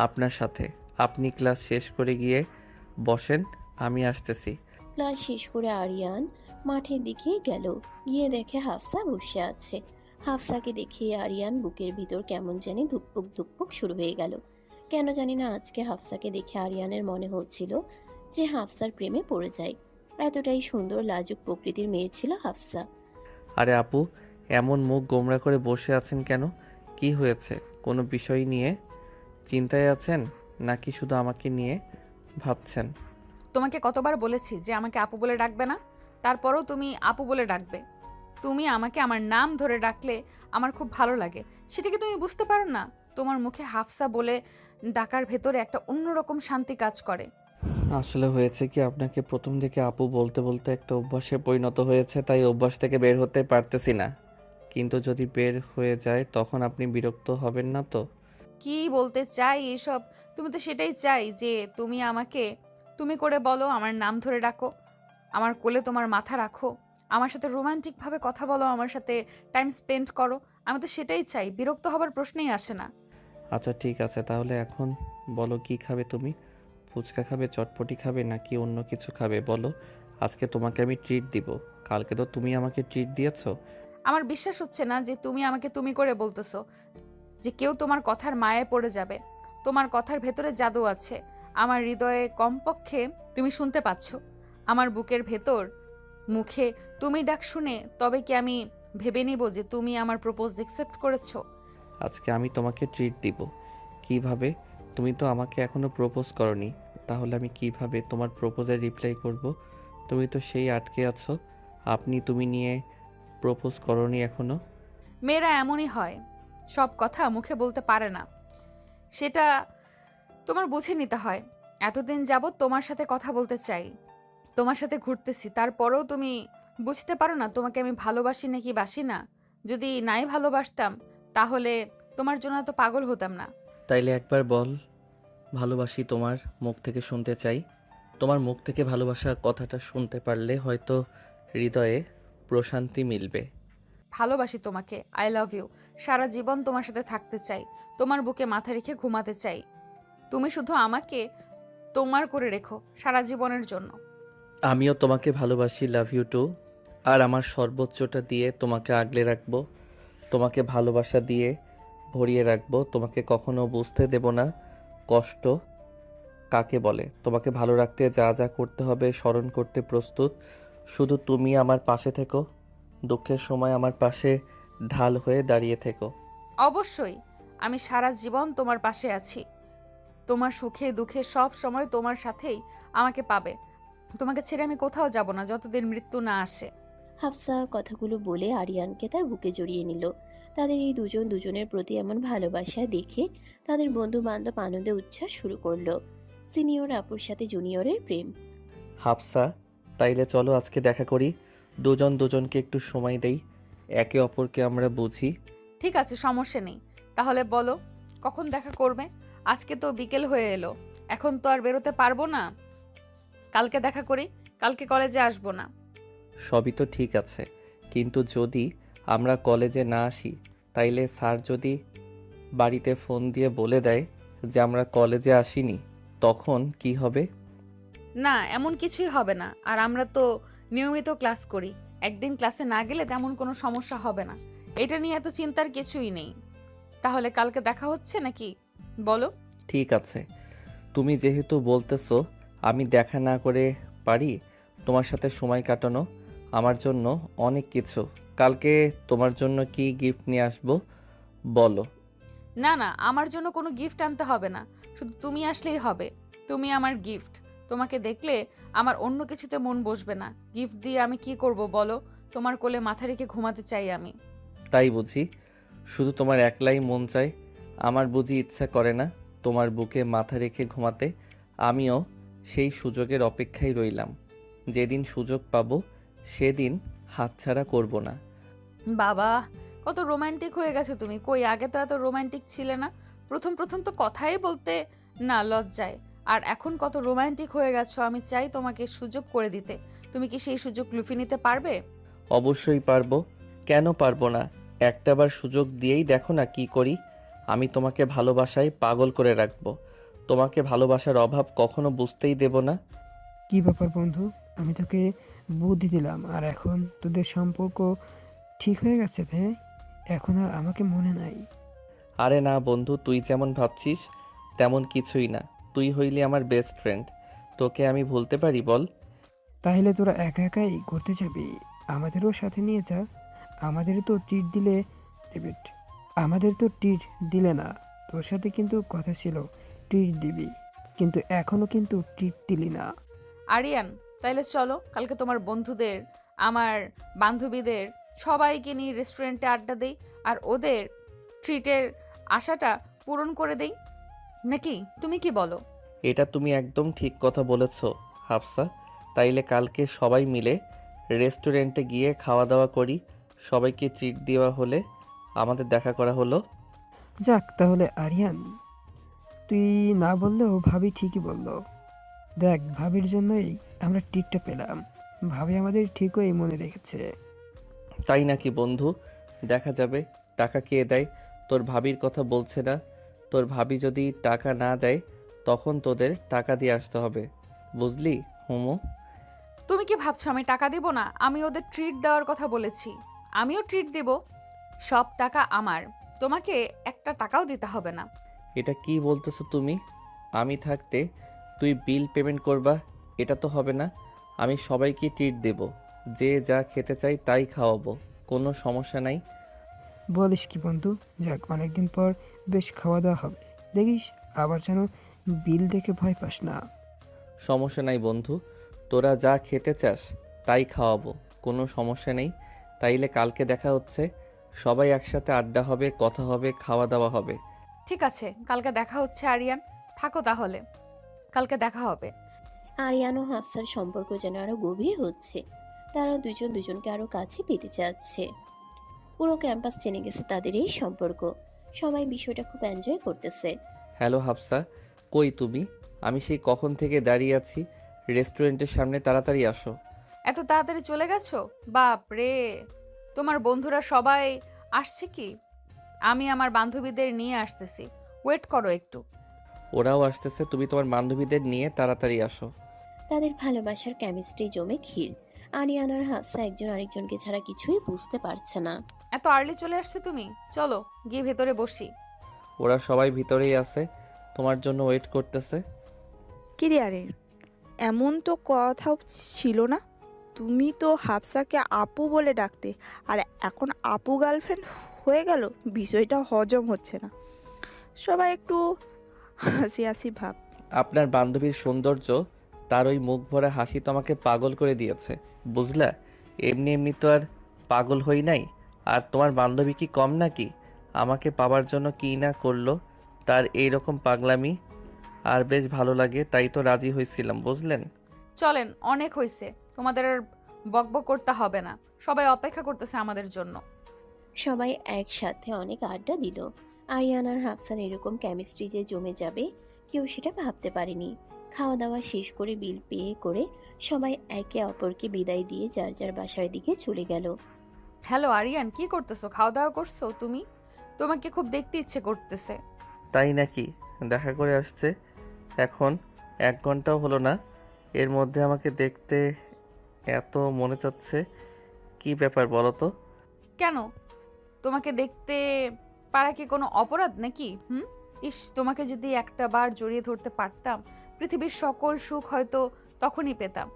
আপনার সাথে। আপনি ক্লাস শেষ করে গিয়ে বসেন, আমি আসতেছি। ক্লাস শেষ করে আরিয়ান মাঠের দিকে গেল। গিয়ে দেখে হাফসা বসে আছে। হাফসাকে দেখে আরিয়ান বুকের ভিতর কেমন জানি ধুকপুক ধুকপুক শুরু হয়ে গেল। কেন জানি না আজকে হাফসাকে দেখে আরিয়ানের মনে হচ্ছিল যে হাফসার প্রেমে পড়ে যায়। এতটাই সুন্দর লাজুক প্রকৃতির মেয়ে ছিল হাফসা। আরে আপু, এমন মুখ গোমড়া করে বসে আছেন কেন? কি হয়েছে? কোনো বিষয় নিয়ে চিন্তায় আছেন নাকি শুধু আমাকে নিয়ে ভাবছেন? তোমাকে কতবার বলেছি যে আমাকে আপু বলে ডাকবে না, তারপরেও তুমি আপু বলে ডাকবে। তুমি আমাকে আমার নাম ধরে ডাকলে আমার খুব ভালো লাগে, সেটা কি তুমি বুঝতে পারো না? তোমার মুখে হাফসা বলে ডাকার ভেতরে একটা অন্যরকম শান্তি কাজ করে। আসলে হয়েছে কি, আপনাকে প্রথম থেকে আপু বলতে বলতে একটা অভ্যাসে পরিণত হয়েছে, তাই অভ্যাস থেকে বের হতে পারতেছি না। কিন্তু যদি বের হয়ে যায় তখন আপনি বিরক্ত হবেন না তো? কি বলতে চাই এসব? তুমি তো সেটাই চাই যে তুমি আমাকে তুমি করে বলো, আমার নাম ধরে ডাকো, আমার কোলে তোমার মাথা রাখো, আমার সাথে রোমান্টিকভাবে কথা বলো, আমার সাথে টাইম স্পেন্ড করো। আমি তো সেটাই চাই, বিরক্ত হবার প্রশ্নই আসে না। আচ্ছা ঠিক আছে, তাহলে এখন বলো কি খাবে তুমি? ফুচকা খাবে, চটপটি খাবে নাকি অন্য কিছু খাবে বলো। আজকে তোমাকে আমি ট্রিট দিব। কালকে তো তুমি আমাকে ট্রিট দিয়েছো। আমার বিশ্বাস হচ্ছে না যে তুমি আমাকে তুমি করে বলতেছো, যে কেউ তোমার কথার মায়ায় পড়ে যাবে। তোমার কথার ভেতরে জাদু আছে। আমার হৃদয়ে কমপক্ষে তুমি শুনতে পাচ্ছ। আমার বুকের ভেতর মুখে তুমি ডাক শুনে তবে কি আমি ভেবে নিব যে তুমি আমার প্রপোজ অ্যাকসেপ্ট করেছো? আজকে আমি তোমাকে ট্রিট দিব। কিভাবে? তুমি তো আমাকে এখনো প্রপোজ করনি, তাহলে আমি কিভাবে তোমার প্রপোজের রিপ্লাই করব? তুমি তো সেই আটকে আছো, আপনি তুমি নিয়ে প্রপোজ করনি এখনো। মেয়েরা এমনই হয়, সব কথা মুখে বলতে পারে না, সেটা তোমার বুঝে নিতে হয়। এতদিন যাবৎ তোমার সাথে কথা বলতে চাই, তোমার সাথে ঘুরতেছি, তারপরেও তুমি বুঝতে পারো না তোমাকে আমি ভালোবাসি নাকি বাসি না। যদি নাই ভালোবাসতাম তাহলে তোমার জন্য তো পাগল হতাম না। তাইলে একবার বল, ভালোবাসি, তোমার মুখ থেকে শুনতে চাই। তোমার মুখ থেকে ভালোবাসা কথাটা শুনতে পারলে হয়তো হৃদয়ে প্রশান্তি মিলবে। ভালোবাসি তোমাকে, আই লাভ ইউ। সারা জীবন তোমার সাথে থাকতে চাই, তোমার বুকে মাথা রেখে ঘুমাতে চাই। তুমি শুধু আমাকে তোমার করে রেখো সারা জীবনের জন্য। আমিও তোমাকে ভালোবাসি, লাভ ইউ টু। আর আমার সর্বোচ্চটা দিয়ে তোমাকে আগলে রাখবো, তোমাকে ভালোবাসা দিয়ে ভরিয়ে রাখবো। তোমাকে কখনো বুঝতে দেব না কষ্ট কাকে বলে। তোমাকে ভালো রাখতে যা যা করতে হবে স্মরণ করতে প্রস্তুত। শুধু তুমি আমার পাশে থেকো, দুঃখের সময় আমার পাশে ঢাল হয়ে দাঁড়িয়ে থেকো। অবশ্যই, আমি সারা জীবন তোমার পাশে আছি। তোমার সুখে দুঃখে সব সময় তোমার সাথেই আমাকে পাবে। তোমাকে ছেড়ে আমি কোথাও যাব না যতদিন মৃত্যু না আসে। হাফসা কথাগুলো বলে আরিয়ানকে তার বুকে জড়িয়ে নিল। তাদের এই দুজন দুজনের প্রতি এমন ভালোবাসা দেখে তাদের বন্ধু বান্ধব আনন্দে উচ্ছ্বাস শুরু করলো। সিনিয়র আপুর সাথে জুনিয়রের প্রেম। হাফসা, তাইলে চলো আজকে দেখা করি, দুজন দুজনকে একটু সময় দেই, একে অপরকে আমরা বুঝি। ঠিক আছে, সমস্যা নেই। তাহলে বলো কখন দেখা করবে? আজকে তো বিকেল হয়ে এলো, এখন তো আর বেরোতে পারবো না। কালকে দেখা করি, কালকে কলেজে আসবো না। সবই তো ঠিক আছে, কিন্তু যদি আমরা কলেজে না আসি, তাইলে স্যার যদি বাড়িতে ফোন দিয়ে বলে দেয় যে আমরা কলেজে আসিনি, তখন কি হবে? না, এমন কিছুই হবে না। আর আমরা তো নিয়মিত ক্লাস করি, একদিন ক্লাসে না গেলে তেমন কোনো সমস্যা হবে না। এটা নিয়ে এত চিন্তার কিছুই নেই। তাহলে কালকে দেখা হচ্ছে নাকি বলো? ঠিক আছে, তুমি যেহেতু বলতেছো আমি দেখা না করে পারি তোমার সাথে সময় কাটানো? আমার জন্য অনেক কিছু। কালকে তোমার জন্য কি গিফট নিয়ে আসবো বলো? না না, আমার জন্য কোনো গিফট আনতে হবে না, শুধু তুমি আসলেই হবে। তুমি আমার গিফট। তোমাকে দেখলে আমার অন্য কিছুতে মন বসবে না। গিফট দিয়ে আমি কি করব বলো? তোমার কোলে মাথা রেখে ঘুমাতে চাই আমি। তাই বুঝি? শুধু তোমার একলাই মন চায়? আমার বুঝি ইচ্ছা করে না তোমার বুকে মাথা রেখে ঘুমাতে? আমিও সেই সুযোগের অপেক্ষায় রইলাম। যেদিন সুযোগ পাবো সেদিন হাতছাড়া করব না। বাবা, কত রোমান্টিক হয়ে গেছো তুমি। কই, আগে তো এত রোমান্টিক ছিলে না। প্রথম প্রথম তো কথাই বলতে না লজ্জায়, আর এখন কত রোমান্টিক হয়ে গেছো। আমি চাই তোমাকে সুযোগ করে দিতে। তুমি কি সেই সুযোগ লুফে নিতে পারবে? অবশ্যই পারবো। কেন পারবো না? একটাবার সুযোগ দিয়েই দেখো না কি করি। আমি তোমাকে ভালোবাসায় পাগল করে রাখবো। তোমাকে ভালোবাসার অভাব কখনো বুঝতেই দেব না। কি ব্যাপার বন্ধু, আমি তোকে বুদ্ধি দিলাম আর এখন তোদের সম্পর্ক ঠিক হয়ে গেছে? হ্যাঁ, এখন আর আমাকে মনে নাই? আরে না বন্ধু, তুই যেমন ভাবছিস তেমন কিছুই না। তুই হইলি আমার বেস্ট ফ্রেন্ড। তোকে আমি ভুলতে পারি বল? তাহলে তোরা একা একাই ঘুরতে যাবি? আমাদেরও সাথে নিয়ে যা। আমাদের তো ট্রিট দিলে ডেভিড, আমাদের তো ট্রিট দিলে না। তোর সাথে কিন্তু কথা ছিল ট্রিট দিবি, কিন্তু এখনো কিন্তু ট্রিট দিলি না। আরিয়ান, তাইলে চলো কালকে তোমার বন্ধুদের, আমার বান্ধবীদের সবাইকে নিয়ে রেস্টুরেন্টে আড্ডা দেই, আর ওদের ট্রিটের আশাটা পূরণ করে দেই। নাকি তুমি কি বলো? এটা তুমি একদম ঠিক কথা বলেছ হাফসা। তাইলে কালকে সবাই মিলে রেস্টুরেন্টে গিয়ে খাওয়া দাওয়া করি। সবাইকে ট্রিট দেওয়া হলে আমাদের দেখা করা হলো। যাক তাহলে আরিয়ান, তুই না বললেও ভাবি ঠিকই বললো। দেখ, ভাবির জন্যই আমরা ট্রিটটা পেলাম। ভাবি আমাদের ঠিকই মনে রেখেছে। তাই নাকি বন্ধু? দেখা যাবে। টাকা কে দেয়? তোর ভাবির কথা বলছে না? তোর ভাবি যদি টাকা না দেয় তখন তোদের টাকা দিয়ে আসতে হবে, বুঝলি হুমু? তুমি কি ভাবছো আমি টাকা দিব না? আমি ওদের ট্রিট দেওয়ার কথা বলেছি। আমিও ট্রিট দেব। সব টাকা আমার। তোমাকে একটা টাকাও দিতে হবে না। এটা কি বলতেছো তুমি? আমি থাকতে তুই বিল পেমেন্ট করবা? এটা তো হবে না। আমি সবাইকে ট্রিট দেব। যে যা খেতে চাই তাই খাওয়াবো, কোনো সমস্যা নাই। বলিস কি বন্ধু? যাক, অনেকদিন পর বেশ খাওয়া দাওয়া হবে। দেখিস আবার যেন বিল দেখে ভয় পাস না। সমস্যা নাই বন্ধু, তোরা যা খেতে চাস তাই খাওয়াবো, কোনো সমস্যা নেই। তাইলে কালকে দেখা হচ্ছে। সবাই একসাথে আড্ডা হবে, কথা হবে, খাওয়া দাওয়া হবে। ঠিক আছে, কালকে দেখা হচ্ছে আরিয়ান। থাকো তাহলে, কালকে দেখা হবে। আরিয়ান ও হাফসার সম্পর্ক যেন আরো গভীর হচ্ছে। তারা দুজন দুজনকে আরো কাছে পেতে চাচ্ছে। পুরো ক্যাম্পাস চেনে গেছে তাদের এই সম্পর্ক। সবাই বিষয়টা খুব এনজয় করতেছে। হ্যালো হাফসা, কই তুমি? আমি সেই কখন থেকে দাঁড়িয়ে আছি রেস্টুরেন্টের সামনে, তাড়াতাড়ি আসো। এত তাড়াতাড়ি চলে গেছো? বাপ রে! তোমার বন্ধুরা সবাই আসছে কি? আমি আমার বান্ধবীদের নিয়ে আসতেছি, ওয়েট করো একটু। ওরাও আসতেছে, তুমি তোমার বান্ধবীদের নিয়ে তাড়াতাড়ি আসো। তাদের ভালোবাসার কেমিস্ট্রি জমে ক্ষীর। আরিয়ান আর হাফসা একজন আরেকজনকে ছাড়া কিছুই বুঝতে পারছে না। এত আর্লি চলে আসছো তুমি? চলো গিয়ে ভেতরে বসি। ওরা সবাই ভিতরেই আছে, তোমার জন্য ওয়েট করতেছে। কিরে আরে, এমন তো কথাও ছিল না। তুমি তো হাফসাকে আপু বলে ডাকতে, আর এখন আপু গার্লফ্রেন্ড হয়ে গেল। বিষয়টা হজম হচ্ছে না। সবাই একটু হাসি হাসি ভাব। আপনার বান্ধবীর সৌন্দর্য, তার ওই মুখ ভরা হাসি তো আমাকে পাগল করে দিয়েছে, বুঝলা? এমনি এমনি তো আর পাগল হই নাই। আর তোমার বান্ধবী কি কম নাকি? আমাকে পাবার জন্য কী না করলো তার এই রকম পাগলামি। আর বেশ ভালো লাগে, তাই তো রাজি হয়েছিলাম, বুঝলেন? চলেন, অনেক হয়েছে। তোমাদের আর বকবক করতে হবে না। সবাই অপেক্ষা করতেছে আমাদের জন্য। সবাই একসাথে অনেক আড্ডা দিল। আরিয়ান আর হাফসার এরকম কেমিস্ট্রি যে জমে যাবে কেউ সেটা ভাবতে পারেনি। খাওয়া দাওয়া শেষ করে বিল পে করে সবাই একে অপরকে বিদায় দিয়ে যার যার বাসার দিকে চলে গেল। হ্যালো আরিয়ান, কি করতেছো? খাওয়া দাওয়া করছো তুমি? তোমাকে খুব দেখতে ইচ্ছে করতেছে। তাই নাকি? দেখা করে আসছে এখন 1 ঘন্টাও হলো না, এর মধ্যে আমাকে দেখতে এত মনে চাচ্ছে। কি ব্যাপার বলো তো? কেন? তোমাকে দেখতে পারা কি কোনো অপরাধ নাকি? ইস, তোমাকে যদি একটা বার জড়িয়ে ধরতে পারতাম, পৃথিবীর সকল সুখ হয়তো তখনই পেতাম।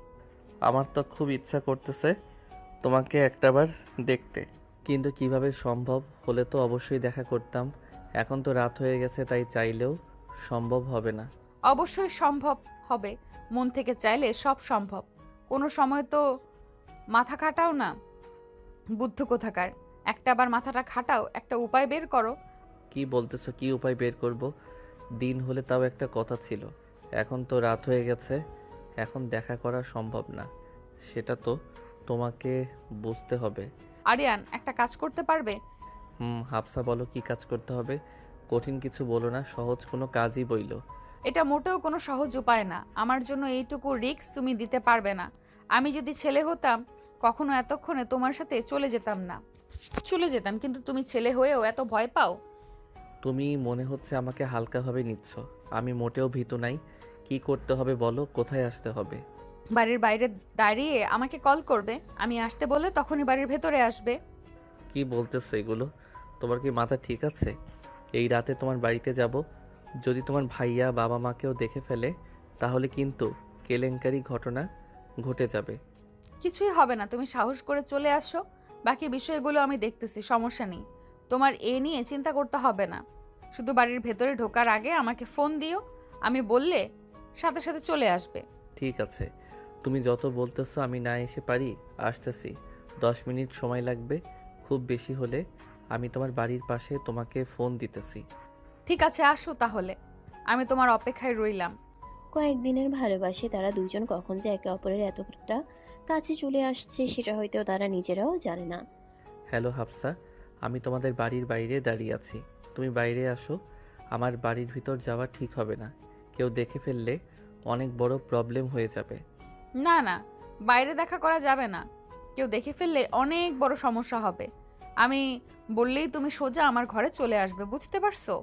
আমার তো খুব ইচ্ছা করতেছে তোমাকে একটাবার দেখতে, কিন্তু কিভাবে সম্ভব? হলে তো অবশ্যই দেখা করতাম। এখন তো রাত হয়ে গেছে, তাই চাইলেও সম্ভব হবে না। অবশ্যই সম্ভব হবে, মন থেকে চাইলে সব সম্ভব। কোনো সময় তো মাথা খাটাও না, বুদ্ধ কোথাকার। একটা বার মাথাটা খাটাও, একটা উপায় বের করো। কি বলতেছো? কি উপায় বের করব? দিন হলে তাও একটা কথা ছিল, এখন তো রাত হয়ে গেছে, এখন দেখা করা সম্ভব না। সেটা তো তোমাকে বুঝতে হবে। আরিয়ান, একটা কাজ করতে পারবে? হাফসা বলো, কি কাজ করতে হবে? কঠিন কিছু বলো না, সহজ কোনো কাজই বইলো। এটা মোটেও কোনো সহজ উপায় না। আমার জন্য এইটুকু রিস্ক তুমি দিতে পারবে না। আমি যদি ছেলে হতাম, কখনো এতক্ষণে তোমার সাথে চলে যেতাম না। চলে যেতাম, কিন্তু তুমি ছেলে হয়েও এত ভয় পাও। তুমি মনে হচ্ছে আমাকে হালকাভাবে নিচ্ছ। আমি মোটেও ভীতু নাই। কি করতে হবে বলো, কোথায় আসতে হবে? বাড়ির বাইরে দাঁড়িয়ে আমাকে কল করবে, আমি আসতে বললে তখনই বাড়ির ভেতরে আসবে। কি বলতেছো এগুলো? তোমার কি মাথা ঠিক আছে? এই রাতে তোমার বাড়িতে যাব, যদি তোমার ভাইয়া বাবা মাকেও দেখে ফেলে তাহলে কিন্তু কেলেঙ্কারি ঘটনা ঘটে যাবে। কিছুই হবে না, তুমি সাহস করে চলে আসো। বাকি বিষয়গুলো আমি দেখতেছি, সমস্যা নেই। তোমার এ নিয়ে চিন্তা করতে হবে না। শুধু বাড়ির ভেতরে ঢোকার আগে আমাকে ফোন দিও, আমি বললে সাথে সাথে চলে আসবে। ঠিক আছে, তুমি যত বলতেছো আমি না এসে পারি, আসতেছি। 10 মিনিট সময় লাগবে, খুব বেশি হলে আমি তোমার বাড়ির পাশে তোমাকে ফোন দিতেছি। ঠিক আছে, আসো তাহলে, আমি তোমার অপেক্ষায় রইলাম। কয়েকদিনের ভালোবাসে তারা দুজন কখন যে একে অপরের এতটা কাছে চলে আসছে সেটা হয়তো তারা নিজেরাও জানে না। হ্যালো হাফসা, আমি তোমাদের বাড়ির বাইরে দাঁড়িয়ে আছি, তুমি বাইরে আসো। আমার বাড়ির ভিতর যাওয়া ঠিক হবে না, কেউ দেখে ফেললে অনেক বড় প্রবলেম হয়ে যাবে। না না, বাইরে দেখা করা যাবে না। কেউ দেখে ফেললে অনেক বড় সমস্যা হবে। আমি বললেই তুমি সোজা আমার ঘরে চলে আসবে, বুঝতে পারছো?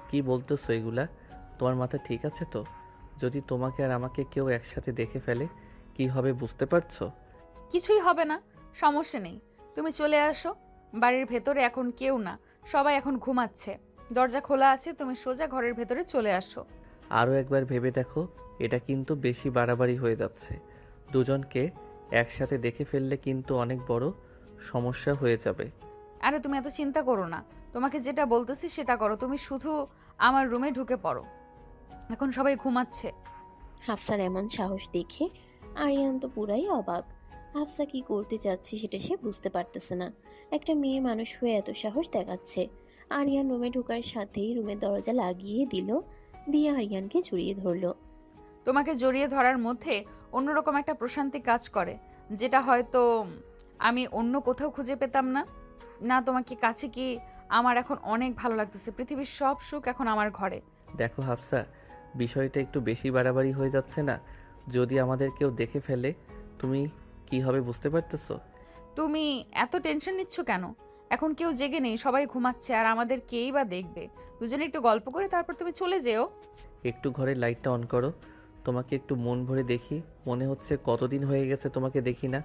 কি বলতেছো এগুলা? তোমার মাথা ঠিক আছে তো? যদি তোমাকে আর আমাকে কেউ একসাথে দেখে ফেলে কি হবে বুঝতে পারছো? কিছুই হবে না, সমস্যা নেই। তুমি চলে আসো। বাড়ির ভেতরে এখন কেউ না, সবাই এখন ঘুমাচ্ছে। দরজা খোলা আছে, তুমি সোজা ঘরের ভেতরে চলে আসো। আরও একবার ভেবে দেখো, এটা কিন্তু বেশি বাড়াবাড়ি হয়ে যাচ্ছে। দুজনকে একসাথে দেখে ফেললে কিন্তু অনেক বড় সমস্যা হয়ে যাবে। আরে তুমি এত চিন্তা করো না, তোমাকে যেটা বলতেছি সেটা করো। তুমি শুধু আমার রুমে ঢুকে পড়ো, এখন সবাই ঘুমাচ্ছে। হাফসার এমন সাহস দেখে আরিয়ান তো পুরাই অবাক। হাফসা কি করতে চাচ্ছে সেটা সে বুঝতে পারতেছে না। একটা মেয়ে মানুষ হয়ে এত সাহস দেখাচ্ছে। আরিয়ান রুমে ঢোকার সাথেই রুমের দরজা লাগিয়ে দিল, দিয়ে আরিয়ানকে জড়িয়ে ধরলো। তোমাকে জড়িয়ে ধরার মধ্যে অন্যরকম একটা প্রশান্তি কাজ করে, যেটা হয়তো আমি অন্য কোথাও খুঁজে পেতাম না। না, তোমাকে কাছে কি আমার এখন অনেক ভালো লাগতেছে। পৃথিবীর সব সুখ এখন আমার ঘরে। দেখো হাফসা, বিষয়টা একটু বেশি বাড়াবাড়ি হয়ে যাচ্ছে না? যদি আমাদের কেউ দেখে ফেলে তুমি কি হবে বুঝতে পারতেছো? তুমি এত টেনশন নিচ্ছ কেন? এখন কেউ জেগে নেই, সবাই ঘুমাচ্ছে, আর আমাদের কেই বা দেখবে। দুজনে একটু গল্প করে তারপর তুমি চলে যেও। একটু ঘরের লাইটটা অন করো, তোমাকে একটু মন ভরে দেখি। মনে হচ্ছে কতদিন হয়ে গেছে তোমাকে দেখি না।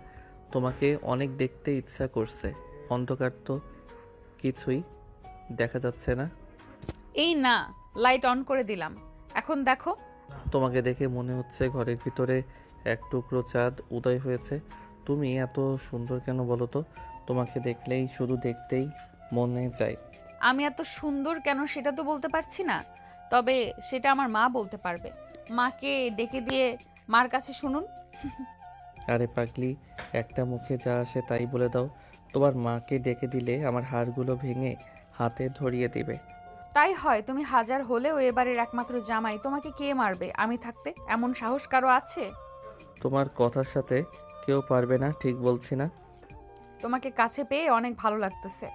তোমাকে অনেক দেখতে ইচ্ছা করছে। অন্ধকার তো, কিছুই দেখা যাচ্ছে না। এই না, লাইট অন করে দিলাম, এখন দেখো। তোমাকে দেখে মনে হচ্ছে ঘরের ভিতরে এক টুকরো চাঁদ উদয় হয়েছে। তুমি এত সুন্দর কেন বলো তো? তোমাকে দেখলেই শুধু দেখতেই মনে চায়। আমি এত সুন্দর কেন সেটা তো বলতে পারছি না, তবে সেটা আমার মা বলতে পারবে। মাকে ডেকে দিয়ে মার কাছে শুনুন। আরে পাগলি, একটা মুখে যা আসে তাই বলে দাও। তোমার মাকে ডেকে দিলে আমার হাড়গুলো ভেঙে হাতে ধরিয়ে দিবে। তাই হয়, তুমি হাজার হলেও এবারের একমাত্র জামাই, তোমাকে কে মারবে আমি থাকতে? এমন সাহস কারো আছে? তোমার কথার সাথে কেউ পারবে না, ঠিক বলছি না? তোমাকে কাছে পেয়ে অনেক ভালো লাগতেছে।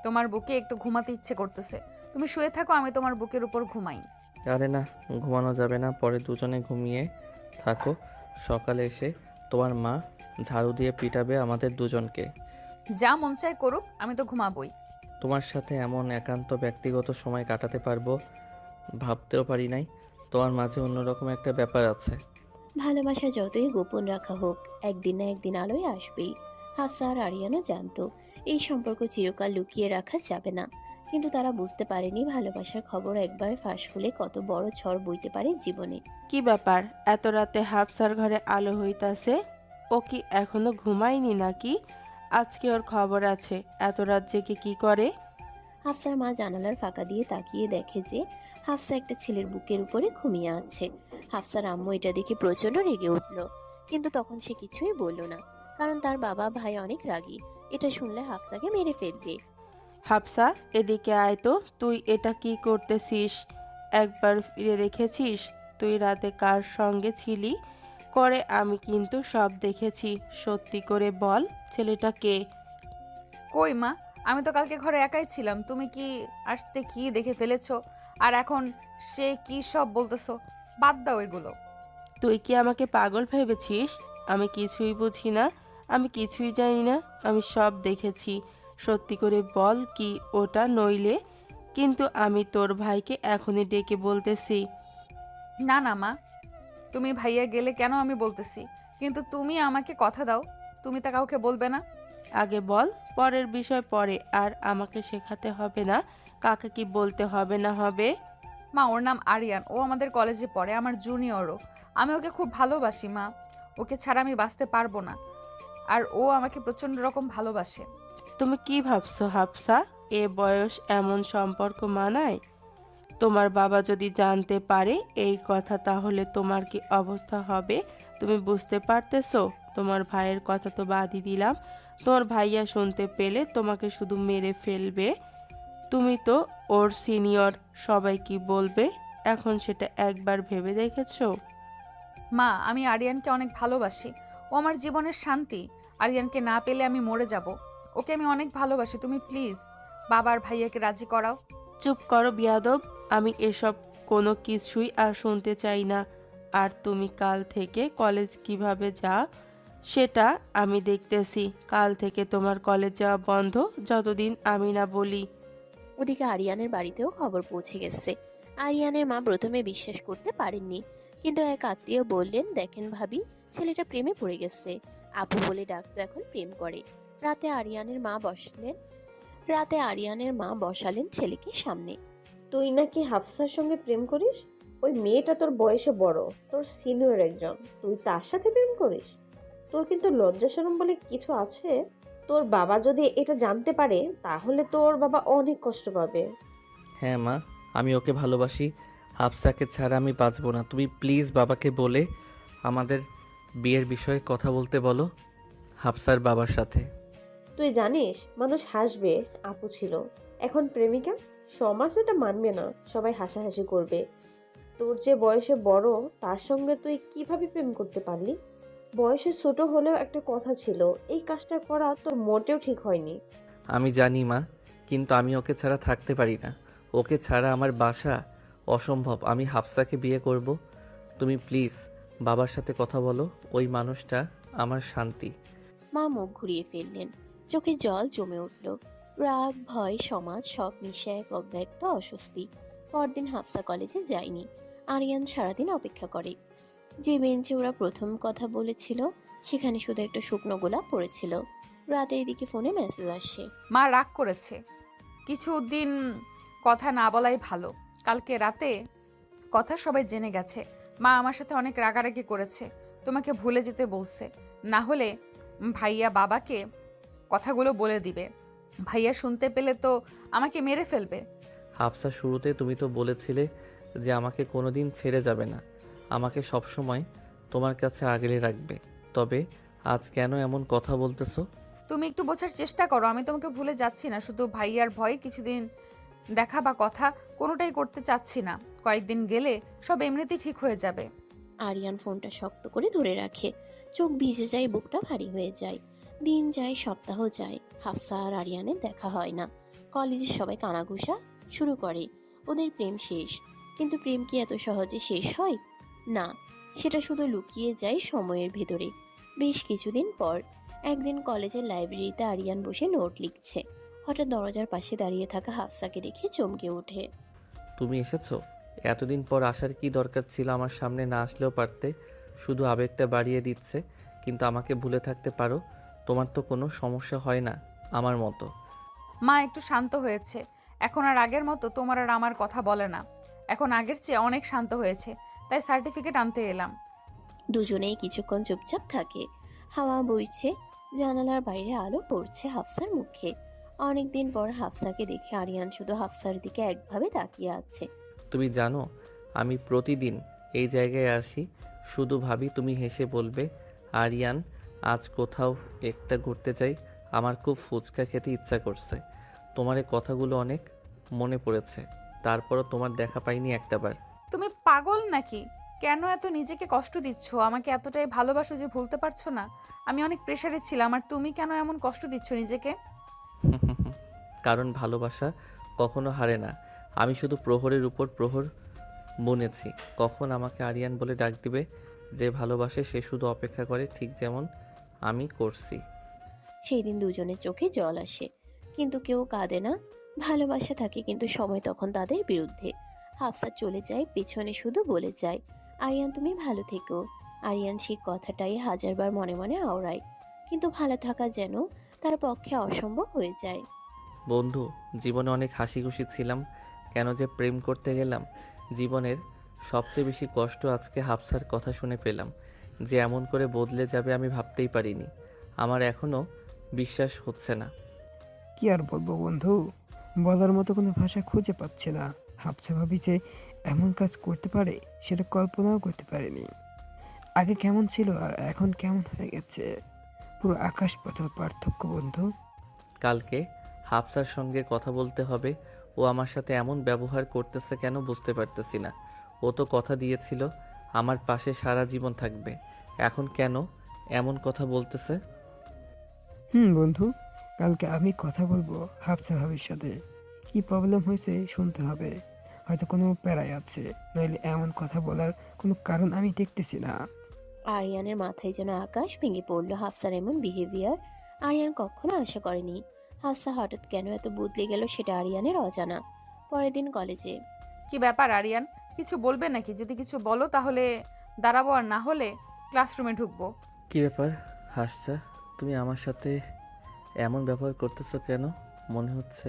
তোমার বুকে একটু ঘুমাতে ইচ্ছে করতেছে। তুমি শুয়ে থাকো, আমি তোমার বুকের উপর ঘুমাই। আরে না, ঘুমানো যাবে না, পরে দুজনে ঘুমিয়ে থাকো। সকালে এসে তোমার মা ঝাড়ু দিয়ে পিটাবে আমাদের দুজনকে। যা মন চায় করুক, আমি তো ঘুমাবই। তোমার সাথে এমন একান্ত ব্যক্তিগত সময় কাটাতে পারবো ভাবতেও পারি নাই। তোমার মাঝে অন্যরকম একটা ব্যাপার আছে। ভালোবাসা যতই গোপন রাখা হোক, একদিন না একদিন আলোয় আসবেই। হাফসা আর আরিয়ানও জানতো এই সম্পর্ক চিরকাল লুকিয়ে রাখা যাবে না। কিন্তু তারা বুঝতে পারেনি ভালোবাসার খবর একবার ফাঁস হলে কত বড় ঝড় বইতে পারে জীবনে। কি ব্যাপার, এত রাতে হাফসার ঘরে আলো হইতাছে? ও কি এখনো ঘুমায়নি নাকি? আজকে ওর খবর আছে, এত রাত জেগে কি করে? হাফসার মা জানালার ফাঁকা দিয়ে তাকিয়ে দেখে যে হাফসা একটা ছেলের বুকের উপরে ঘুমিয়ে আছে। হাফসার আম্মু এটা দেখে প্রচন্ড রেগে উঠল, কিন্তু তখন সে কিছুই বলল না, কারণ তার বাবা ভাই অনেক রাগী। এটা শুনলে হাফসাকে মেরে ফেলবে। হাফসা, এদিকে আয় তো। তুই এটা কি করতেছিস? একবার ফিরে দেখেছিস তুই রাতে কার সঙ্গে ছিলি? করে আমি কিন্তু সব দেখেছি। সত্যি করে বল, ছেলেটা কে? কই মা, আমি তো কালকে ঘরে একাই ছিলাম। তুমি কি আসতে কি দেখে ফেলেছো? আর এখন সে কি সব বলতেছো? বাদ দাও এগুলো। তুই কি আমাকে পাগল ভেবেছিস? আমি কিছুই বুঝি না, আমি কিছুই জানি না, আমি সব দেখেছি। সত্যি করে বল কি ওটা, নইলে কিন্তু আমি তোর ভাইকে এখনই ডেকে বলতেছি। না না মা, তুমি ভাইয়া গেলে কেন আমি বলতেছি, কিন্তু তুমি আমাকে কথা দাও, তুমি তা কাউকে বলবে না। আগে বল, পরের বিষয় পরে। আর আমাকে শেখাতে হবে না কাকে কি বলতে হবে না হবে। মা, ওর নাম আরিয়ান, ও আমাদের কলেজে পড়ে, আমার জুনিয়রও। আমি ওকে খুব ভালোবাসি মা, ওকে ছাড়া আমি বাঁচতে পারবো না। আর ও আমাকে প্রচন্ড রকম ভালোবাসে। তুমি কি ভাবছো হাফসা, এ বয়স এমন সম্পর্ক মানায়? তোমার বাবা যদি জানতে পারে এই কথা, তাহলে তোমার কি অবস্থা হবে তুমি বুঝতে পারতেছো? তোমার ভাইয়ের কথা তো বাদই দিলাম, তোমার ভাইয়া শুনতে পেলে তোমাকে শুধু মেরে ফেলবে। তুমি তো ওর সিনিয়র, সবাই কি বলবে এখন সেটা একবার ভেবে দেখেছো? মা, আমি আরিয়ানকে অনেক ভালোবাসি, ও আমার জীবনের শান্তি। আরিয়ানকে না পেলে আমি মরে যাব। ওকে আমি অনেক ভালোবাসি, তুমি প্লিজ বাবার ভাইয়াকে রাজি করাও। চুপ করো বিয়াদব, আমি এসব কোনো কিছুই আর শুনতে চাই না। আর তুমি কাল থেকে কলেজ কিভাবে যা সেটা আমি দেখতেছি। কাল থেকে তোমার কলেজ যাওয়া বন্ধ, যতদিন আমি না বলি। ওদিকে আরিয়ানের বাড়িতেও খবর পৌঁছে গেছে। আরিয়ানের মা প্রথমে বিশ্বাস করতে পারেননি, কিন্তু এক আত্মীয় বললেন, দেখেন ভাবি, ছেলেটা প্রেমে পড়ে গেছে। আপু বলে ডাকতো, এখন প্রেম করে। রাতে আরিয়ানের মা বসালেন ছেলেকে সামনে। তুই নাকি হাফসার সঙ্গে প্রেম করিস? ওই মেয়েটা তোর বয়সে বড়, তোর সিনিয়র একজন, তুই তার সাথে প্রেম করিস? তোর কিন্তু লজ্জা শরম বলে কিছু আছে? তোর বাবা যদি এটা জানতে পারে তাহলে তোর বাবা অনেক কষ্ট পাবে। হ্যাঁ মা, আমি ওকে ভালোবাসি। হাফসাকে ছাড়া আমি বাঁচবো না। তুমি প্লিজ বাবাকে বলে আমাদের বিয়ের বিষয়ে কথা বলতে বলো হাফসার বাবার সাথে। তুই জানিস মানুষ হাসবে, আপু ছিল, এখন প্রেমিকা। সমাজ এটা মানবে না, সবাই হাসাহাসি করবে। তোর যে বয়সে বড় তার সঙ্গে তুই কিভাবে প্রেম করতে পারলি? বয়সে ছোট হলেও একটা কথা ছিল, এই কাজটা করা তোর মোটেও ঠিক হয়নি। আমি জানি মা, কিন্তু আমি ওকে ছাড়া থাকতে পারি না। ওকে ছাড়া আমার বাসা অসম্ভব। আমি হাফসাকে বিয়ে করব। তুমি প্লিজ বাবার সাথে কথা বলো, ওই মানুষটা আমার শান্তি। মা মুখ ঘুরিয়ে ফেললেন, চোখে জল জমে উঠল। রাগ, ভয়, সমাজ সব মিশে এক অব্যক্ত অস্বস্তি। পরদিন হাফসা কলেজে যায়নি। আরিয়ান সারাদিন অপেক্ষা করে। যে বেঞ্চে ওরা প্রথম কথা বলেছিল সেখানে শুধু একটা শুকনো গোলাপ পড়েছিল। রাতের দিকে ফোনে মেসেজ আসে। মা রাগ করেছে, কিছুদিন কথা না বলাই ভালো। কালকে রাতে কথা সবাই জেনে গেছে। মা আমার সাথে অনেক রাগারাগি করেছে, তোমাকে ভুলে যেতে বলছে। না হলে ভাইয়া বাবাকে কথাগুলো বলে দিবে। ভাইয়া শুনতে পেলে তো আমাকে মেরে ফেলবে। হাফসা, শুরুতে তুমি তো বলেছিলে যে আমাকে কোনোদিন ছেড়ে যাবে না, আমাকে সবসময় তোমার কাছে আগলে রাখবে। তবে আজ কেন এমন কথা বলতেছো? তুমি একটু বোঝার চেষ্টা করো, আমি তোমাকে ভুলে যাচ্ছি না। শুধু ভাইয়ার ভয়ে কিছুদিন দেখা বা কথা কোনোটাই করতে চাচ্ছি না। কয়েকদিন গেলে সব এমনিতেই ঠিক হয়ে যাবে। আরিয়ান ফোনটা শক্ত করে ধরে রাখে। চোখ ভিজে যায়, বুকটা ভারী হয়ে যায়। দিন যায়, সপ্তাহ যায়, হাফসা আর আরিয়ানের দেখা হয় না। কলেজে সবাই কানাঘুষা শুরু করে, ওদের প্রেম শেষ। কিন্তু প্রেম কি এত সহজে শেষ হয়? না, সেটা শুধু লুকিয়ে যায় সময়ের ভেতরে। বেশ কিছুদিন পর একদিন কলেজের লাইব্রেরিতে আরিয়ান বসে নোট লিখছে। হঠাৎ দরজার পাশে দাঁড়িয়ে থাকা হাফসাকে দেখে চমকে ওঠে। তুমি এসেছো? এতদিন পর আসার কি দরকার ছিল? আমার সামনে না আসলেও পারতে। শুধু আবেগটা বাড়িয়ে দিচ্ছে। কিন্তু আমাকে ভুলে থাকতে পারো। তোমার তো কোনো সমস্যা হয় না আমার মতো। মা একটু শান্ত হয়েছে, এখন আর আগের মতো তোমার আর আমার কথা বলে না, এখন আগের চেয়ে অনেক শান্ত হয়েছে, তাই সার্টিফিকেট আনতে এলাম। দুজনেই কিছুক্ষণ চুপচাপ থাকে। হাওয়া বইছে, জানালার বাইরে আলো পড়ছে হাফসার মুখে। অনেকদিন পর হাফসাকে দেখে আরিয়ান শুধু হাফসার দিকে একভাবে তাকিয়ে আছে। তুমি জানো আমি প্রতিদিন এই জায়গায় আসি, শুধু ভাবি তুমি হেসে বলবে আরিয়ান আজ কোথাও একটা ঘুরতে যাই, আমার খুব ফুচকা খেতে ইচ্ছা করছে। তোমার এই কথাগুলো অনেক মনে পড়েছে, তারপরও তোমার দেখা পাইনি একটাবার। তুমি পাগল নাকি? কেন এত নিজেকে কষ্ট দিচ্ছ? আমাকে এতটাই ভালোবাসো যে ভুলতে পারছো না? আমি অনেক প্রেশারে ছিলাম, আর তুমি কেন এমন কষ্ট দিচ্ছ নিজেকে? কারণ ভালোবাসা কখনো হারে না। আমি শুধু প্রহরের উপর প্রহর বুনেছি, কখন আমাকে আরিয়ান বলে ডাক দিবে। যে ভালোবাসে সে শুধু অপেক্ষা করে, ঠিক যেমন আমি করছি। সেই দিন দুজনের চোখে জল আসে, কিন্তু কেউ কাঁদে না। ভালোবাসা থাকে, কিন্তু সময় তখন তাদের বিরুদ্ধে। হাফসা চলে যায়, পেছনে শুধু বলে যায়, আরিয়ান তুমি ভালো থেকো। আরিয়ান সেই কথাটাই হাজারবার মনে মনে আওড়ায়, কিন্তু ভালো থাকা যেন তার পক্ষে অসম্ভব হয়ে যায়। বন্ধু, জীবনে অনেক হাসি খুশি ছিলাম, কেন যে প্রেম করতে গেলাম। জীবনের সবচেয়ে বেশি কষ্ট আজকে হাফসার কথা শুনে পেলাম, যে এমন করে বদলে যাবে আমি ভাবতেই পারিনি। আমার এখনও বিশ্বাস হচ্ছে না। কি আর বলবো বন্ধু, বলার মতো কোনো ভাষা খুঁজে পাচ্ছি না। হাফসা ভাবি যে এমন কাজ করতে পারে সেটা কল্পনাও করতে পারিনি। আগে কেমন ছিল আর এখন কেমন হয়ে গেছে, পুরো আকাশ পাতাল পার্থক্য বন্ধু। কালকে হাফসার সঙ্গে কথা বলতে হবে। ও আমার সাথে এমন ব্যবহার করতেছে কেন বুঝতে পারতেছি না। ও তো কথা দিয়েছিল আমার পাশে সারা জীবন থাকবে, এখন কেন এমন কথা বলতেছে? বন্ধু, কালকে আমি কথা বলবো হাফসা ভাবির সাথে। কি প্রবলেম হয়েছে শুনতে হবে, হয়তো কোনো প্যারায় আছে, নইলে এমন কথা বলার কোনো কারণ আমি দেখতেছি না। আরিয়ানের মাথায় যেন আকাশ ভেঙে পড়ল হাফসার এমন বিহেভিয়ার। আরিয়ান কখনো আশা করেনি হাফসা হঠাৎ কেন এত বদলে গেল, সেটা আরিয়ানের অজানা। পরের দিন কলেজে। কি ব্যাপার আরিয়ান, কিছু বলবে নাকি? যদি কিছু বলো তাহলে দাঁড়াবো, আর না হলে ক্লাসরুমে ঢুকবো। কি ব্যাপার হাসছা, তুমি আমার সাথে এমন ব্যবহার করতেছো কেন? মনে হচ্ছে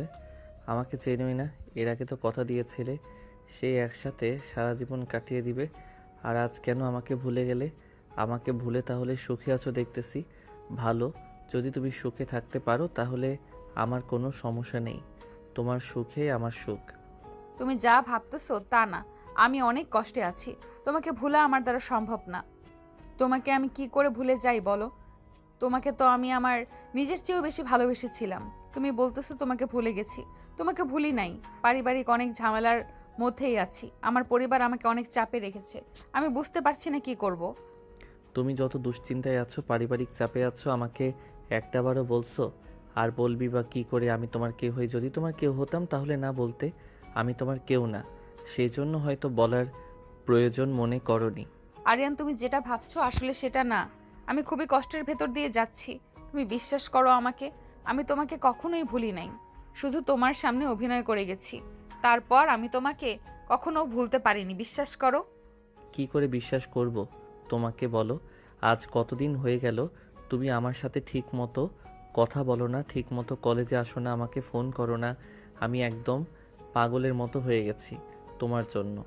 আমাকে চেনোই না। এর আগে তো কথা দিয়েছিলে সেই একসাথে সারা জীবন কাটিয়ে দিবে, আর আজ কেন আমাকে ভুলে গেলে? আমাকে ভুলে তাহলে সুখে আছো দেখতেছি। ভালো, যদি তুমি সুখে থাকতে পারো তাহলে আমার কোনো সমস্যা নেই। তোমার সুখে আমার সুখ। তুমি যা ভাবতেছো তা না, আমি অনেক কষ্টে আছি। তোমাকে ভুলা আমার দ্বারা সম্ভব না। তোমাকে আমি কি করে ভুলে যাই বলো? তোমাকে তো আমি আমার নিজের চেয়েও বেশি ভালোবেসেছিলাম। তুমি বলতেছো তোমাকে ভুলে গেছি, তোমাকে ভুলি নাই। পারিবারিক অনেক ঝামেলার মধ্যেই আছি, আমার পরিবার আমাকে অনেক চাপে রেখেছে, আমি বুঝতে পারছি না কি করব। তুমি যত দুশ্চিন্তায় আছো, পারিবারিক চাপে আছো, আমাকে একটাবারও বলছো? আর বলবি বা কী করে? আমি তোমার কেউ হই। যদি তোমার কেউ হতাম তাহলে না বলতে। আমি তোমার কেউ না, সেই জন্য হয়তো বলার প্রয়োজন মনে করনি। আরিয়ান, তুমি যেটা ভাবছো আসলে সেটা না। আমি খুবই কষ্টের ভেতর দিয়ে যাচ্ছি, তুমি বিশ্বাস করো আমাকে। আমি তোমাকে কখনোই ভুলি নাই, শুধু তোমার সামনে অভিনয় করে গেছি। তারপর আমি তোমাকে কখনো ভুলতে পারিনি, বিশ্বাস করো। কি করে বিশ্বাস করব তোমাকে বলো? আজ কতদিন হয়ে গেল তুমি আমার সাথে ঠিক মতো কথা বলো না, ঠিক মতো কলেজে আসো না, আমাকে ফোন করো না। আমি একদম পাগলের মতো হয়ে গেছি তোমার জন্য,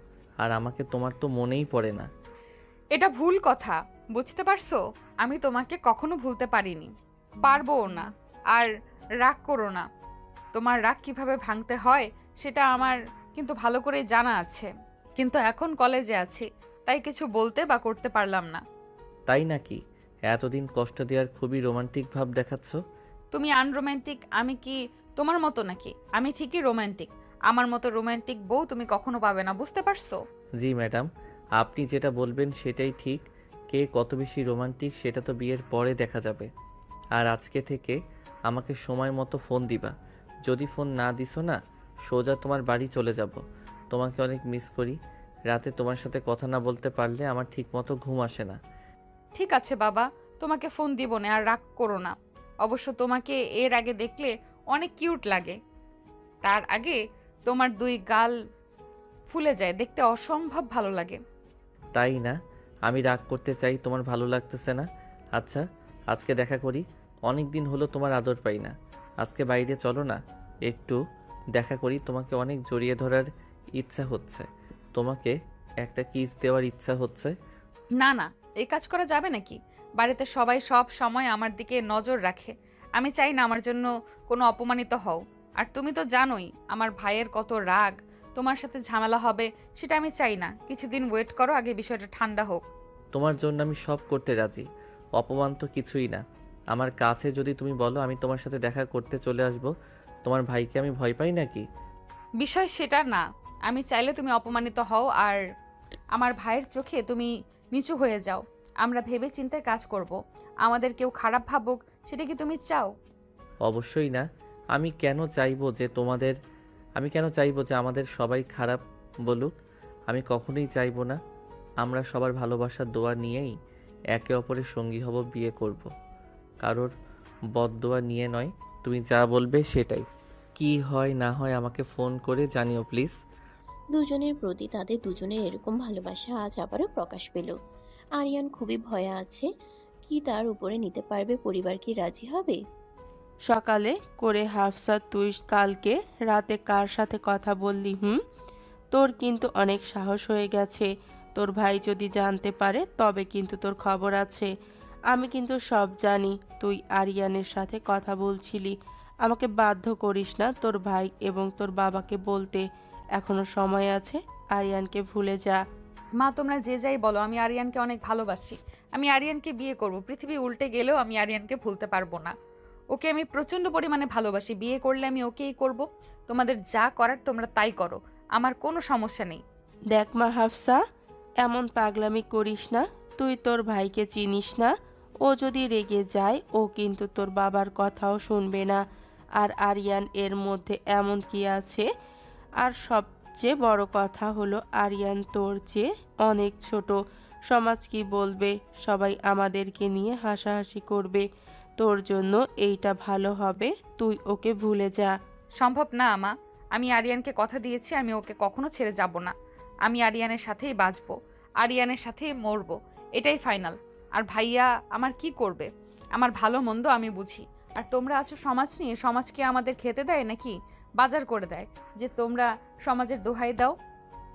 আর আমাকে তোমার তো মনেই পড়ে না। এটা ভুল কথা, বুঝতে পারছো? আমি তোমাকে কখনো ভুলতে পারিনি, পারবোও না। আর রাগ করো না, তোমার রাগ কিভাবে ভাঙতে হয় সেটা আমার কিন্তু ভালো করে জানা আছে। কিন্তু এখন কলেজে আছি, তাই কিছু বলতে বা করতে পারলাম না। তাই নাকি? এতদিন কষ্ট দেওয়ার খুবই রোমান্টিক ভাব দেখাচ্ছ। তুমি আনরোম্যান্টিক, আমি কি তোমার মতো নাকি? আমি ঠিকই রোম্যান্টিক, আমার মতো রোম্যান্টিক বউ তুমি কখনো পাবে না, বুঝতে পারছো? জি ম্যাডাম, আপনি যেটা বলবেন সেটাই ঠিক। কে কত বেশি রোমান্টিক সেটা তো বিয়ের পরে দেখা যাবে। আর আজকে থেকে আমাকে সময় মতো ফোন দিবা। যদি ফোন না দিছো না, সোজা তোমার বাড়ি চলে যাব। তোমাকে অনেক মিস করি। রাতে তোমার সাথে কথা না বলতে পারলে আমার ঠিক মতো ঘুম আসে না। ঠিক আছে বাবা, তোমাকে ফোন দিব না, আর রাগ করো না। অবশ্য তোমাকে এর আগে দেখলে অনেক কিউট লাগে, তার আগে তোমার দুই গাল ফুলে যায়, দেখতে অসম্ভব ভালো লাগে। তাই না? আমি রাগ করতে চাই, তোমার ভালো লাগতেছে না? আচ্ছা, আজকে দেখা করি। অনেক দিন হলো তোমার আদর পাই না। আজকে বাইরে চলো না, একটু দেখা করি। তোমাকে অনেক জড়িয়ে ধরার ইচ্ছা হচ্ছে, তোমাকে একটা কিস দেওয়ার ইচ্ছা হচ্ছে। না না, এই কাজ করা যাবে নাকি? বাড়িতে সবাই সব সময় আমার দিকে নজর রাখে। আমি চাই না আমার জন্য কোনো অপমানিত হও। আর তুমি তো জানোই আমার ভাইয়ের কত রাগ, তোমার সাথে ঝামেলা হবে সেটা আমি চাই না। কিছুদিন ওয়েট করো, আগে বিষয়টা ঠান্ডা হোক। তোমার জন্য আমি সব করতে রাজি, অপমান তো কিছুই না। আমার কাছে যদি তুমি বলো আমি তোমার সাথে দেখা করতে চলে আসব, তোমার ভাইকে আমি ভয় পাই নাকি? বিষয় সেটা না। আমি চাইলে তুমি অপমানিত হও আর আমার ভাইয়ের চোখে তুমি নিচু হয়ে যাও। আমরা ভেবে চিন্তে কাজ করব। আমাদের কেউ খারাপ ভাবুক, সেটা কি তুমি চাও? অবশ্যই না। আমি কেন চাইবো যে আমাদের সবাই খারাপ বলুক? আমি কখনোই চাইবো না। আমরা সবার ভালোবাসার দোয়া নিয়েই একে অপরের সঙ্গী হব, বিয়ে করব। কারোর বদদোয়া নিয়ে নয়। তুমি যা বলবে সেটাই। কি হয় না হয় আমাকে ফোন করে জানিও প্লিজ। দুজনের প্রতি তাদের দুজনের এরকম ভালোবাসা আজ আবারও প্রকাশ পেল। আরিয়ান খুবই ভয়ে আছে, কি তার উপরে নিতে পারবে, পরিবার কি রাজি হবে? সকালে করে হাফসা, তুই কালকে রাতে কার সাথে কথা বললি? তোর কিন্তু অনেক সাহস হয়ে গেছে। তোর ভাই যদি জানতে পারে তবে কিন্তু তোর খবর আছে। আমি কিন্তু সব জানি তুই আরিয়ানের সাথে কথা বলছিলি। আমাকে বাধ্য করিস না তোর ভাই এবং তোর বাবাকে বলতে। এখনো সময় আছে, আরিয়ানকে ভুলে যা। মা, তোমরা যে যাই বলো, আমি আরিয়ানকে অনেক ভালোবাসি। আমি আরিয়ানকে বিয়ে করব। পৃথিবী উল্টে গেলেও আমি আরিয়ানকে ভুলতে পারবো না। ওকে আমি প্রচণ্ড পরিমাণে ভালোবাসি। বিয়ে করলে আমি ওকেই করব। তোমাদের যা করার তোমরা তাই করো, আমার কোনো সমস্যা নেই। দেখ মা হাফসা, এমন পাগলামি করিস না। তুই তোর ভাইকে চিনিস না। ও যদি রেগে যায় ও কিন্তু তোর বাবার কথাও শুনবে না। আর আরিয়ান এর মধ্যে এমন কি আছে? আর সবচেয়ে বড় কথা হলো আরিয়ান তোর চেয়ে অনেক ছোট। সমাজ কি বলবে? সবাই আমাদেরকে নিয়ে হাসাহাসি করবে। তোর জন্য এইটা ভালো হবে, তুই ওকে ভুলে যা। সম্ভব না আমা। আমি আরিয়ানকে কথা দিয়েছি, আমি ওকে কখনো ছেড়ে যাব না। আমি আরিয়ানের সাথেই বাঁচবো, আরিয়ানের সাথেই মরবো, এটাই ফাইনাল। আর ভাইয়া আমার কি করবে? আমার ভালো মন্দ আমি বুঝি। আর তোমরা আছো সমাজ নিয়ে। সমাজ কি আমাদের খেতে দেয় নাকি বাজার করে দেয় যে তোমরা সমাজের দোহাই দাও?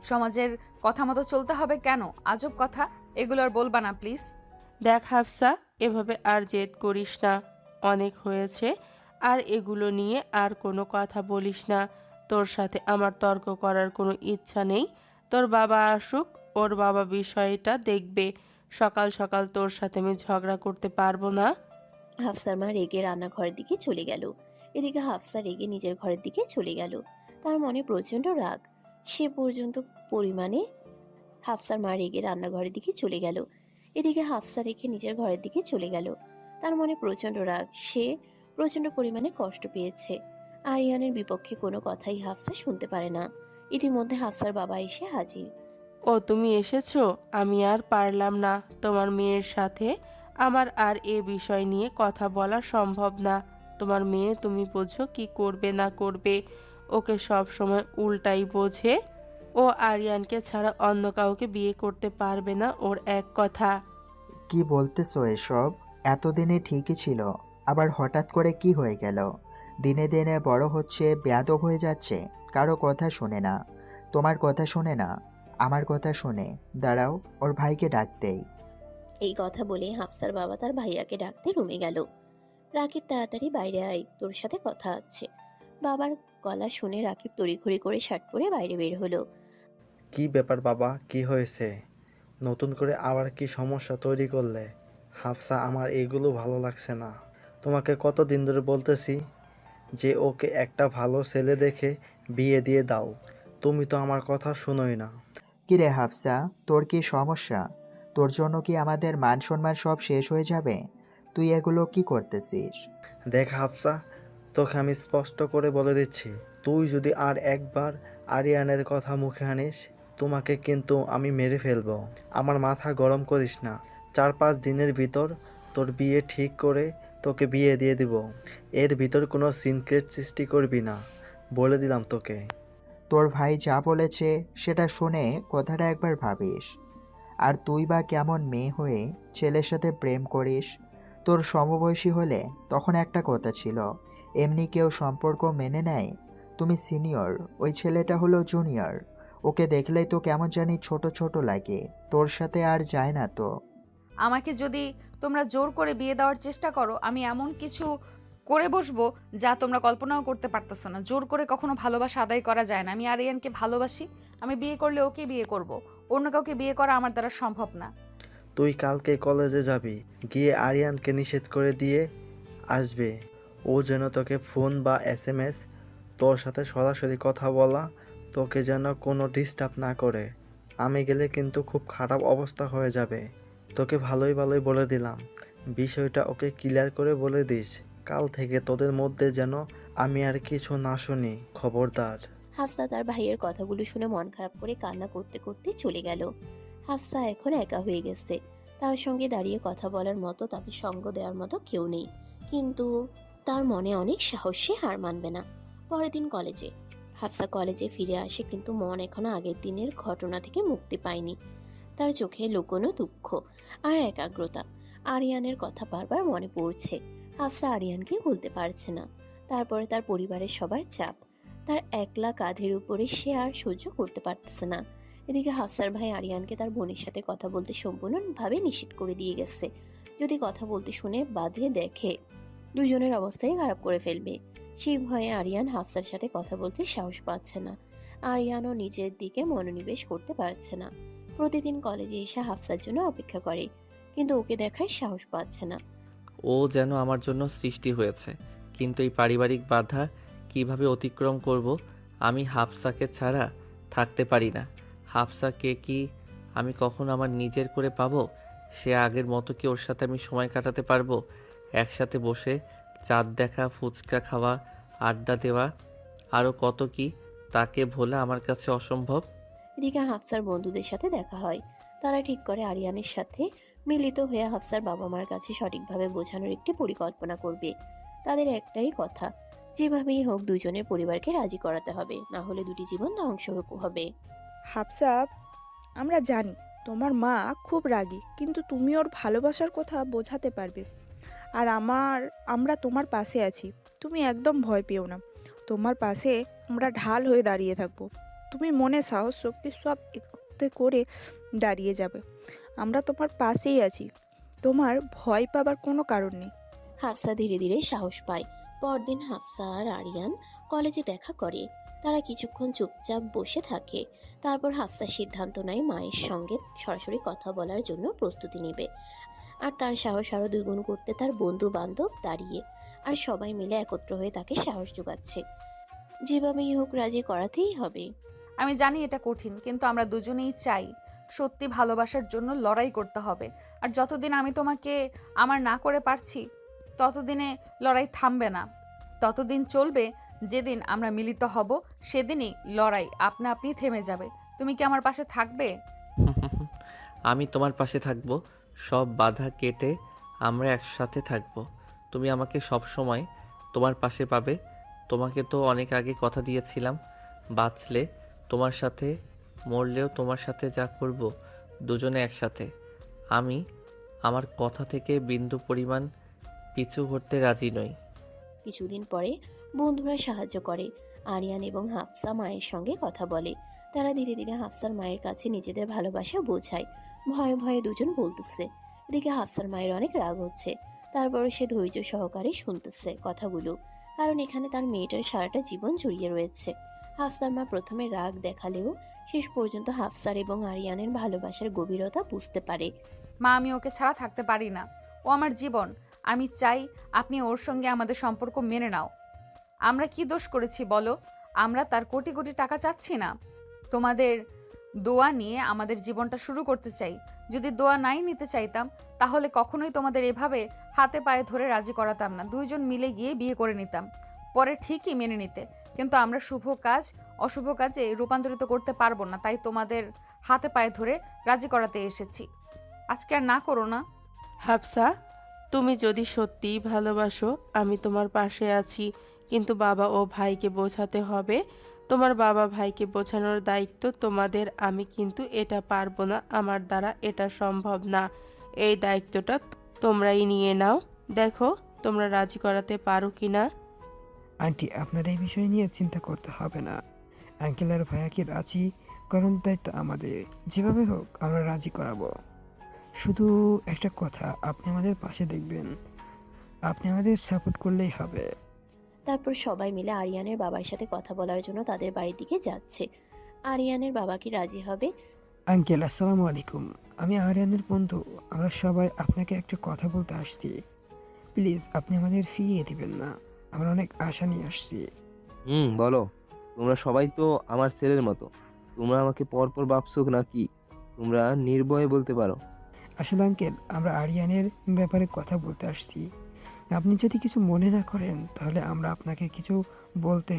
সমাজের কথা মতো চলতে হবে কেন? আজব কথা, এগুলো আর বলবা না প্লিজ। দেখ হাফসা, এভাবে আর জেদ করিস না। অনেক হয়েছে। আর এগুলো নিয়ে আর কোনো কথা বলিস না। তোর সাথে আমার তর্ক করার কোনো ইচ্ছা নেই। তোর বাবা আসুক, ওর বাবা বিষয়টা দেখবে। সকাল সকাল তোর সাথে আমি ঝগড়া করতে পারবো না। হাফসার মা রেগে রান্নাঘরের দিকে চলে গেল। এদিকে হাফসা রেগে নিজের ঘরের দিকে চলে গেল। তার মনে প্রচন্ড রাগ। সে পর্যন্ত পরিমাণে হাফসার মা রেগে রান্নাঘরের দিকে চলে গেল। এদিকে হাফসা রেখে নিজের ঘরের দিকে চলে গেল। তার মনে প্রচন্ড রাগ। সে প্রচন্ড পরিমাণে কষ্ট পেয়েছে। আরিয়ানের বিপক্ষে কোনো কথাই হাফসা শুনতে পারে না। ইতিমধ্যে হাফসার বাবা এসে হাজির। ও তুমি এসেছো? আমি আর পারলাম না। তোমার মেয়ের সাথে আমার আর এ বিষয় নিয়ে কথা বলা সম্ভব না। তোমার মেয়ে তুমি বোঝো কি করবে না করবে। ওকে সব সময় উল্টাই বোঝে। ও আরিয়ানকে ছাড়া অন্য কাউকে বিয়ে করতে পারবে না, ওর এক কথা। কি বলতেছো এসব? এতদিনে ঠিকই ছিল, আবার হঠাৎ করে কি হয়ে গেল? দিনে দিনে বড় হচ্ছে, বেয়াদব হয়ে যাচ্ছে, কারো কথা শোনে না। তোমার কথা শোনে না, আমার কথা শোনে। দাঁড়াও, ওর ভাইকে ডাকতেই। এই কথা বলে হাফসার বাবা তার ভাইয়াকে ডাকতে রুমে গেল। রাকিব, তাড়াতাড়ি বাইরে আয়, তোর সাথে কথা আছে। বাবার গলা শুনে রাকিব তড়িঘড়ি করে শার্ট পরে বাইরে বের হলো। কি ব্যাপার বাবা, কি হয়েছে? নতুন করে আবার কি সমস্যা তৈরি করলে? হাফসা, আমার এগুলো ভালো লাগছে না। তোমাকে কতদিন ধরে বলতেছি যে ওকে একটা ভালো ছেলে দেখে বিয়ে দিয়ে দাও। তুমি তো আমার কথা শুনোই না। কি রে হাফসা, তোর কি সমস্যা? তোর জন্য কি আমাদের মান সম্মান সব শেষ হয়ে যাবে? তুই এগুলো কি করতেছিস? দেখ হাফসা, তোকে আমি স্পষ্ট করে বলে দিচ্ছি, তুই যদি আর একবার আরিয়ানের কথা মুখে আনিস, তোমাকে কিন্তু আমি মেরে ফেলবো। আমার মাথা গরম করিস না। 4-5 দিনের ভিতর তোর বিয়ে ঠিক করে তোকে বিয়ে দিয়ে দিব। এর ভিতর কোনো সিক্রেট সৃষ্টি করবি না, বলে দিলাম তোকে। তোর ভাই যা বলেছে সেটা শুনে কথাটা একবার ভাবিস। আর তুই বা কেমন মেয়ে হয়ে ছেলের সাথে প্রেম করিস? তোর সমবয়সী হলে তখন একটা কথা ছিল, এমনি কেউ সম্পর্ক মেনে নেয়? তুমি সিনিয়র, ওই ছেলেটা হলো জুনিয়র। ওকে দেখলেই তো কেমন জানি ছোট ছোট লাগে। তোর সাথে আর যায় না তো। আমাকে যদি তোমরা জোর করে বিয়ে দেওয়ার চেষ্টা করো, আমি এমন কিছু করে বসবো যা তোমরা কল্পনাও করতে পারতেছো না। জোর করে কখনো ভালোবাসা আদায় করা যায় না। আমি আরিয়ানকে ভালোবাসি। আমি বিয়ে করলে ওকে বিয়ে করব। অন্য কাউকে বিয়ে করা আমার দ্বারা সম্ভব না। তুই কালকে কলেজে যাবি, গিয়ে আরিয়ানকে নিষেধ করে দিয়ে আসবে। ও যেন তোকে ফোন বা SMS, তোর সাথে সরাসরি কথা বলা, তোকে যেন কোনো ডিস্টার্ব না করে। আমি গেলে কিন্তু খুব খারাপ অবস্থা হয়ে যাবে। তোকে ভালোই ভালোই বলে দিলাম, বিষয়টা ওকে ক্লিয়ার করে বলে দিস। কাল থেকে তোদের মধ্যে যেন আমি আর কিছু না শুনি, খবরদার। হাফসা তার ভাইয়ের কথাগুলো শুনে মন খারাপ করে কান্না করতে করতে চলে গেল। হাফসা এখন একা হয়ে গেছে। তার সঙ্গে দাঁড়িয়ে কথা বলার মতো, তাকে সঙ্গ দেওয়ার মতো কেউ নেই। কিন্তু তার মনে অনেক সাহস, সে হার মানবে না। পরের দিন কলেজে হাফসা কলেজে ফিরে আসে, কিন্তু মন এখনো আগের দিনের ঘটনা থেকে মুক্তি পায়নি। তার চোখে লুকোনো দুঃখ আর একাগ্রতা। আরিয়ানের কথা বারবার মনে পড়ছে। হাফসা আরিয়ানকে ভুলতে পারছে না। তারপরে তার পরিবারের সবার চাপ, তার একলা কাঁধের উপরে সে আর সহ্য করতে পারতেছে না। এদিকে হাফসার ভাই আরিয়ানকে তার বোনের সাথে কথা বলতে সম্পূর্ণভাবে নিষেধ করে দিয়ে গেছে। যদি কথা বলতে শুনে বাধে দেখে, দুজনের অবস্থাই খারাপ করে ফেলবে। সেই ভয়ে আরিয়ান হাফসার সাথে কথা বলতে সাহস পাচ্ছে না। আরিয়ানও নিজের দিকে মনোনিবেশ করতে পারছে না। প্রতিদিন কলেজে এসে হাফসার জন্য অপেক্ষা করে, কিন্তু ওকে দেখার সাহস পাচ্ছে না। ও যেন আমার জন্য সৃষ্টি হয়েছে, কিন্তু এই পারিবারিক বাধা কিভাবে অতিক্রম করব? আমি হাফসাকে ছাড়া থাকতে পারি না। হাফসাকে কি আমি কখনো আমার নিজের করে পাবো? সে আগের মতো কি ওর সাথে আমি সময় কাটাতে পারবো? একসাথে বসে চাঁদ দেখা, ফুচকা খাওয়া, আড্ডা দেওয়া, আরও কত কি, তাকে ভোলা আমার কাছে অসম্ভব। এদিকে হাফসার বন্ধুদের সাথে দেখা হয়। তারা ঠিক করে আরিয়ানের সাথে মিলিত হয়ে হাফসার বাবা মার কাছে সঠিকভাবে বোঝানোর একটি পরিকল্পনা করবে। তাদের একটাই কথা, যেভাবেই হোক দুজনের পরিবারকে রাজি করাতে হবে, না হলে দুটি জীবন ধ্বংস হবে। হাফসা, আমরা জানি তোমার মা খুব রাগী, কিন্তু তুমি ওর ভালোবাসার কথা বোঝাতে পারবে। আর আমরা তোমার পাশে আছি। তুমি একদম ভয় পেও না। তোমার পাশে আমরা ঢাল হয়ে দাঁড়িয়ে থাকবো। তুমি মনে সাহস শক্তি সব একত্রে করে দাঁড়িয়ে যাবে। আমরা তোমার পাশেই আছি। তোমার ভয় পাবার কোনো কারণ নেই। হাফসা ধীরে ধীরে সাহস পায়। পরদিন হাফসা আর আরিয়ান কলেজে দেখা করে। তারা কিছুক্ষণ চুপচাপ বসে থাকে। তারপর হাফসা সিদ্ধান্ত নেয় মায়ের সঙ্গে সরাসরি কথা বলার জন্য প্রস্তুতি নেবে। আর তার সাহস আরো দ্বিগুণ করতে তার বন্ধু বান্ধব দাঁড়িয়ে আর সবাই মিলে একত্র হয়ে তাকে সাহস যোগাচ্ছে। যেভাবেই হোক রাজি করাতেই হবে। আমি জানি এটা কঠিন, কিন্তু আমরা দুজনেই চাই। সত্যি ভালোবাসার জন্য লড়াই করতে হবে। আর যতদিন আমি তোমাকে আমার না করে পারছি, ততদিনে লড়াই থামবে না। ততদিন চলবে, যেদিন আমরা মিলিত হব সেদিনই লড়াই আপনা আপনি থেমে যাবে। তুমি কি আমার পাশে থাকবে? আমি তোমার পাশে থাকবো। সব বাধা কেটে আমরা একসাথে থাকবো। তুমি আমাকে সব সময় তোমার পাশে পাবে। তোমাকে তো অনেক আগে কথা দিয়েছিলাম, বাঁচলে তোমার সাথে, মরলেও তোমার সাথে, যা করব দুজনে একসাথে। আমি আমার কথা থেকে বিন্দু পরিমাণ পিছু হটতে রাজি নই। কিছুদিন পরে বন্ধুরা সাহায্য করে। আরিয়ান এবং হাফসা মায়ের সঙ্গে কথা বলে। তারা ধীরে ধীরে হাফসার মায়ের কাছে নিজেদের ভালোবাসা বোঝায়। ভয়ে ভয়ে দুজন বলতেছে। এদিকে হাফসার মায়ের অনেক রাগ হচ্ছে। তারপরে সে ধৈর্য সহকারে শুনতেছে কথাগুলো, কারণ এখানে তার মেয়েটার সারাটা জীবন জড়িয়ে রয়েছে। হাফসার মা প্রথমে রাগ দেখালেও শেষ পর্যন্ত হাফসার এবং আরিয়ানের ভালোবাসার গভীরতা বুঝতে পারে। মা, আমি ওকে ছাড়া থাকতে পারি না। ও আমার জীবন। আমি চাই আপনি ওর সঙ্গে আমাদের সম্পর্ক মেনে নাও। আমরা কি দোষ করেছি বলো? আমরা তার কোটি কোটি টাকা চাচ্ছি না। তোমাদের দোয়া নিয়ে আমাদের জীবনটা শুরু করতে চাই। যদি দোয়া নাই নিতে চাইতাম, তাহলে কখনোই তোমাদের এভাবে হাতে পায়ে ধরে রাজি করাতাম না। দুইজন মিলে গিয়ে বিয়ে করে নিতাম, পরে ঠিকই মেনে নিতে। কিন্তু আমরা শুভ কাজ অশুভ কাজে রূপান্তরিত করতে পারবো না, তাই তোমাদের হাতে পায়ে ধরে রাজি করাতে এসেছি। আজকে আর না করো না। হাফসা, তুমি যদি সত্যিই ভালোবাসো, আমি তোমার পাশে আছি, কিন্তু বাবা ও ভাইকে বোঝাতে হবে। তোমার বাবা ভাইকে বোঝানোর দায়িত্ব তোমাদের। আমি কিন্তু এটা পারবো না, আমার দ্বারা এটা সম্ভব না। এই দায়িত্বটা তোমরাই নিয়ে নাও। দেখো তোমরা রাজি করাতে পারো কি না। আন্টি, আপনার এই বিষয় নিয়ে চিন্তা করতে হবে না। আঙ্কেল আর ভাইয়াকে রাজি করানোর দায়িত্ব আমাদের। যেভাবে হোক আমরা রাজি করাবো। শুধু একটা কথা, আপনি আমাদের পাশে দেখবেন, আপনি আমাদের সাপোর্ট করলেই হবে। তারপর সবাই মিলে আরিয়ানের বাবার সাথে কথা বলার জন্য তাদের বাড়ির দিকে যাচ্ছে। আরিয়ানের বাবা কি রাজি হবে? আঙ্কেল, আসসালামু আলাইকুম। আমি আরিয়ানের বন্ধু। আমরা সবাই আপনাকে একটা কথা বলতে আসছি। প্লিজ আপনি আমাদের ফিরিয়ে দিবেন না। আমরা অনেক আশা নিয়ে আসছি। বলো। তোমরা সবাই তো আমার ছেলের মতো। তোমরা আমাকে পরপর ভাবছো নাকি? তোমরা নির্ভয়ে বলতে পারো। আসলে আঙ্কেল, আমরা আরিয়ানের ব্যাপারে কথা বলতে আসছি। আপনি যদি কিছু মনে না করেন তাহলে আমরা আপনাকে কিছু বলতে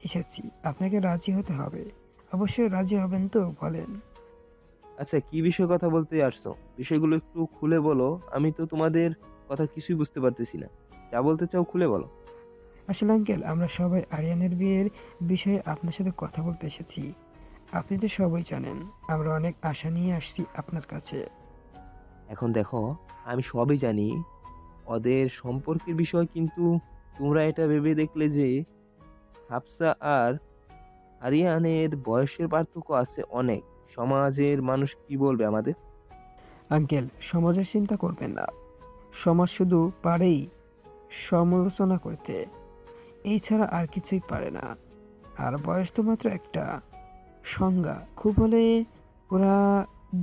এসেছি। আপনাকে রাজি হতে হবে। অবশ্যই রাজি হবেন তো? বলেন। আচ্ছা, কি বিষয়ে কথা বলতে আসছো? বিষয়গুলো একটু খুলে বলো। আমি তো তোমাদের কথা কিছুই বুঝতে পারতেছি না। যা বলতে চাও খুলে বলো। আসলে আঙ্কেল, আমরা সবাই আরিয়ানের বিয়ের বিষয়ে আপনার সাথে কথা বলতে এসেছি। আপনি তো সবাই জানেন আমরা অনেক আশা নিয়ে আসছি আপনার কাছে। এখন দেখো, আমি সবই জানি ওদের সম্পর্কের বিষয়, কিন্তু তোমরা এটা ভেবে দেখলে যে হাফসা আর আরিয়ানের বয়সের পার্থক্য আছে অনেক। সমাজের মানুষ কি বলবে আমাদের? আঙ্কেল, সমাজের চিন্তা করবেন না। সমাজ শুধু পারেই সমালোচনা করতে, এই ছাড়া আর কিছুই পারে না। আর বয়স তো মাত্র একটা সংজ্ঞা। খুব হলে ওরা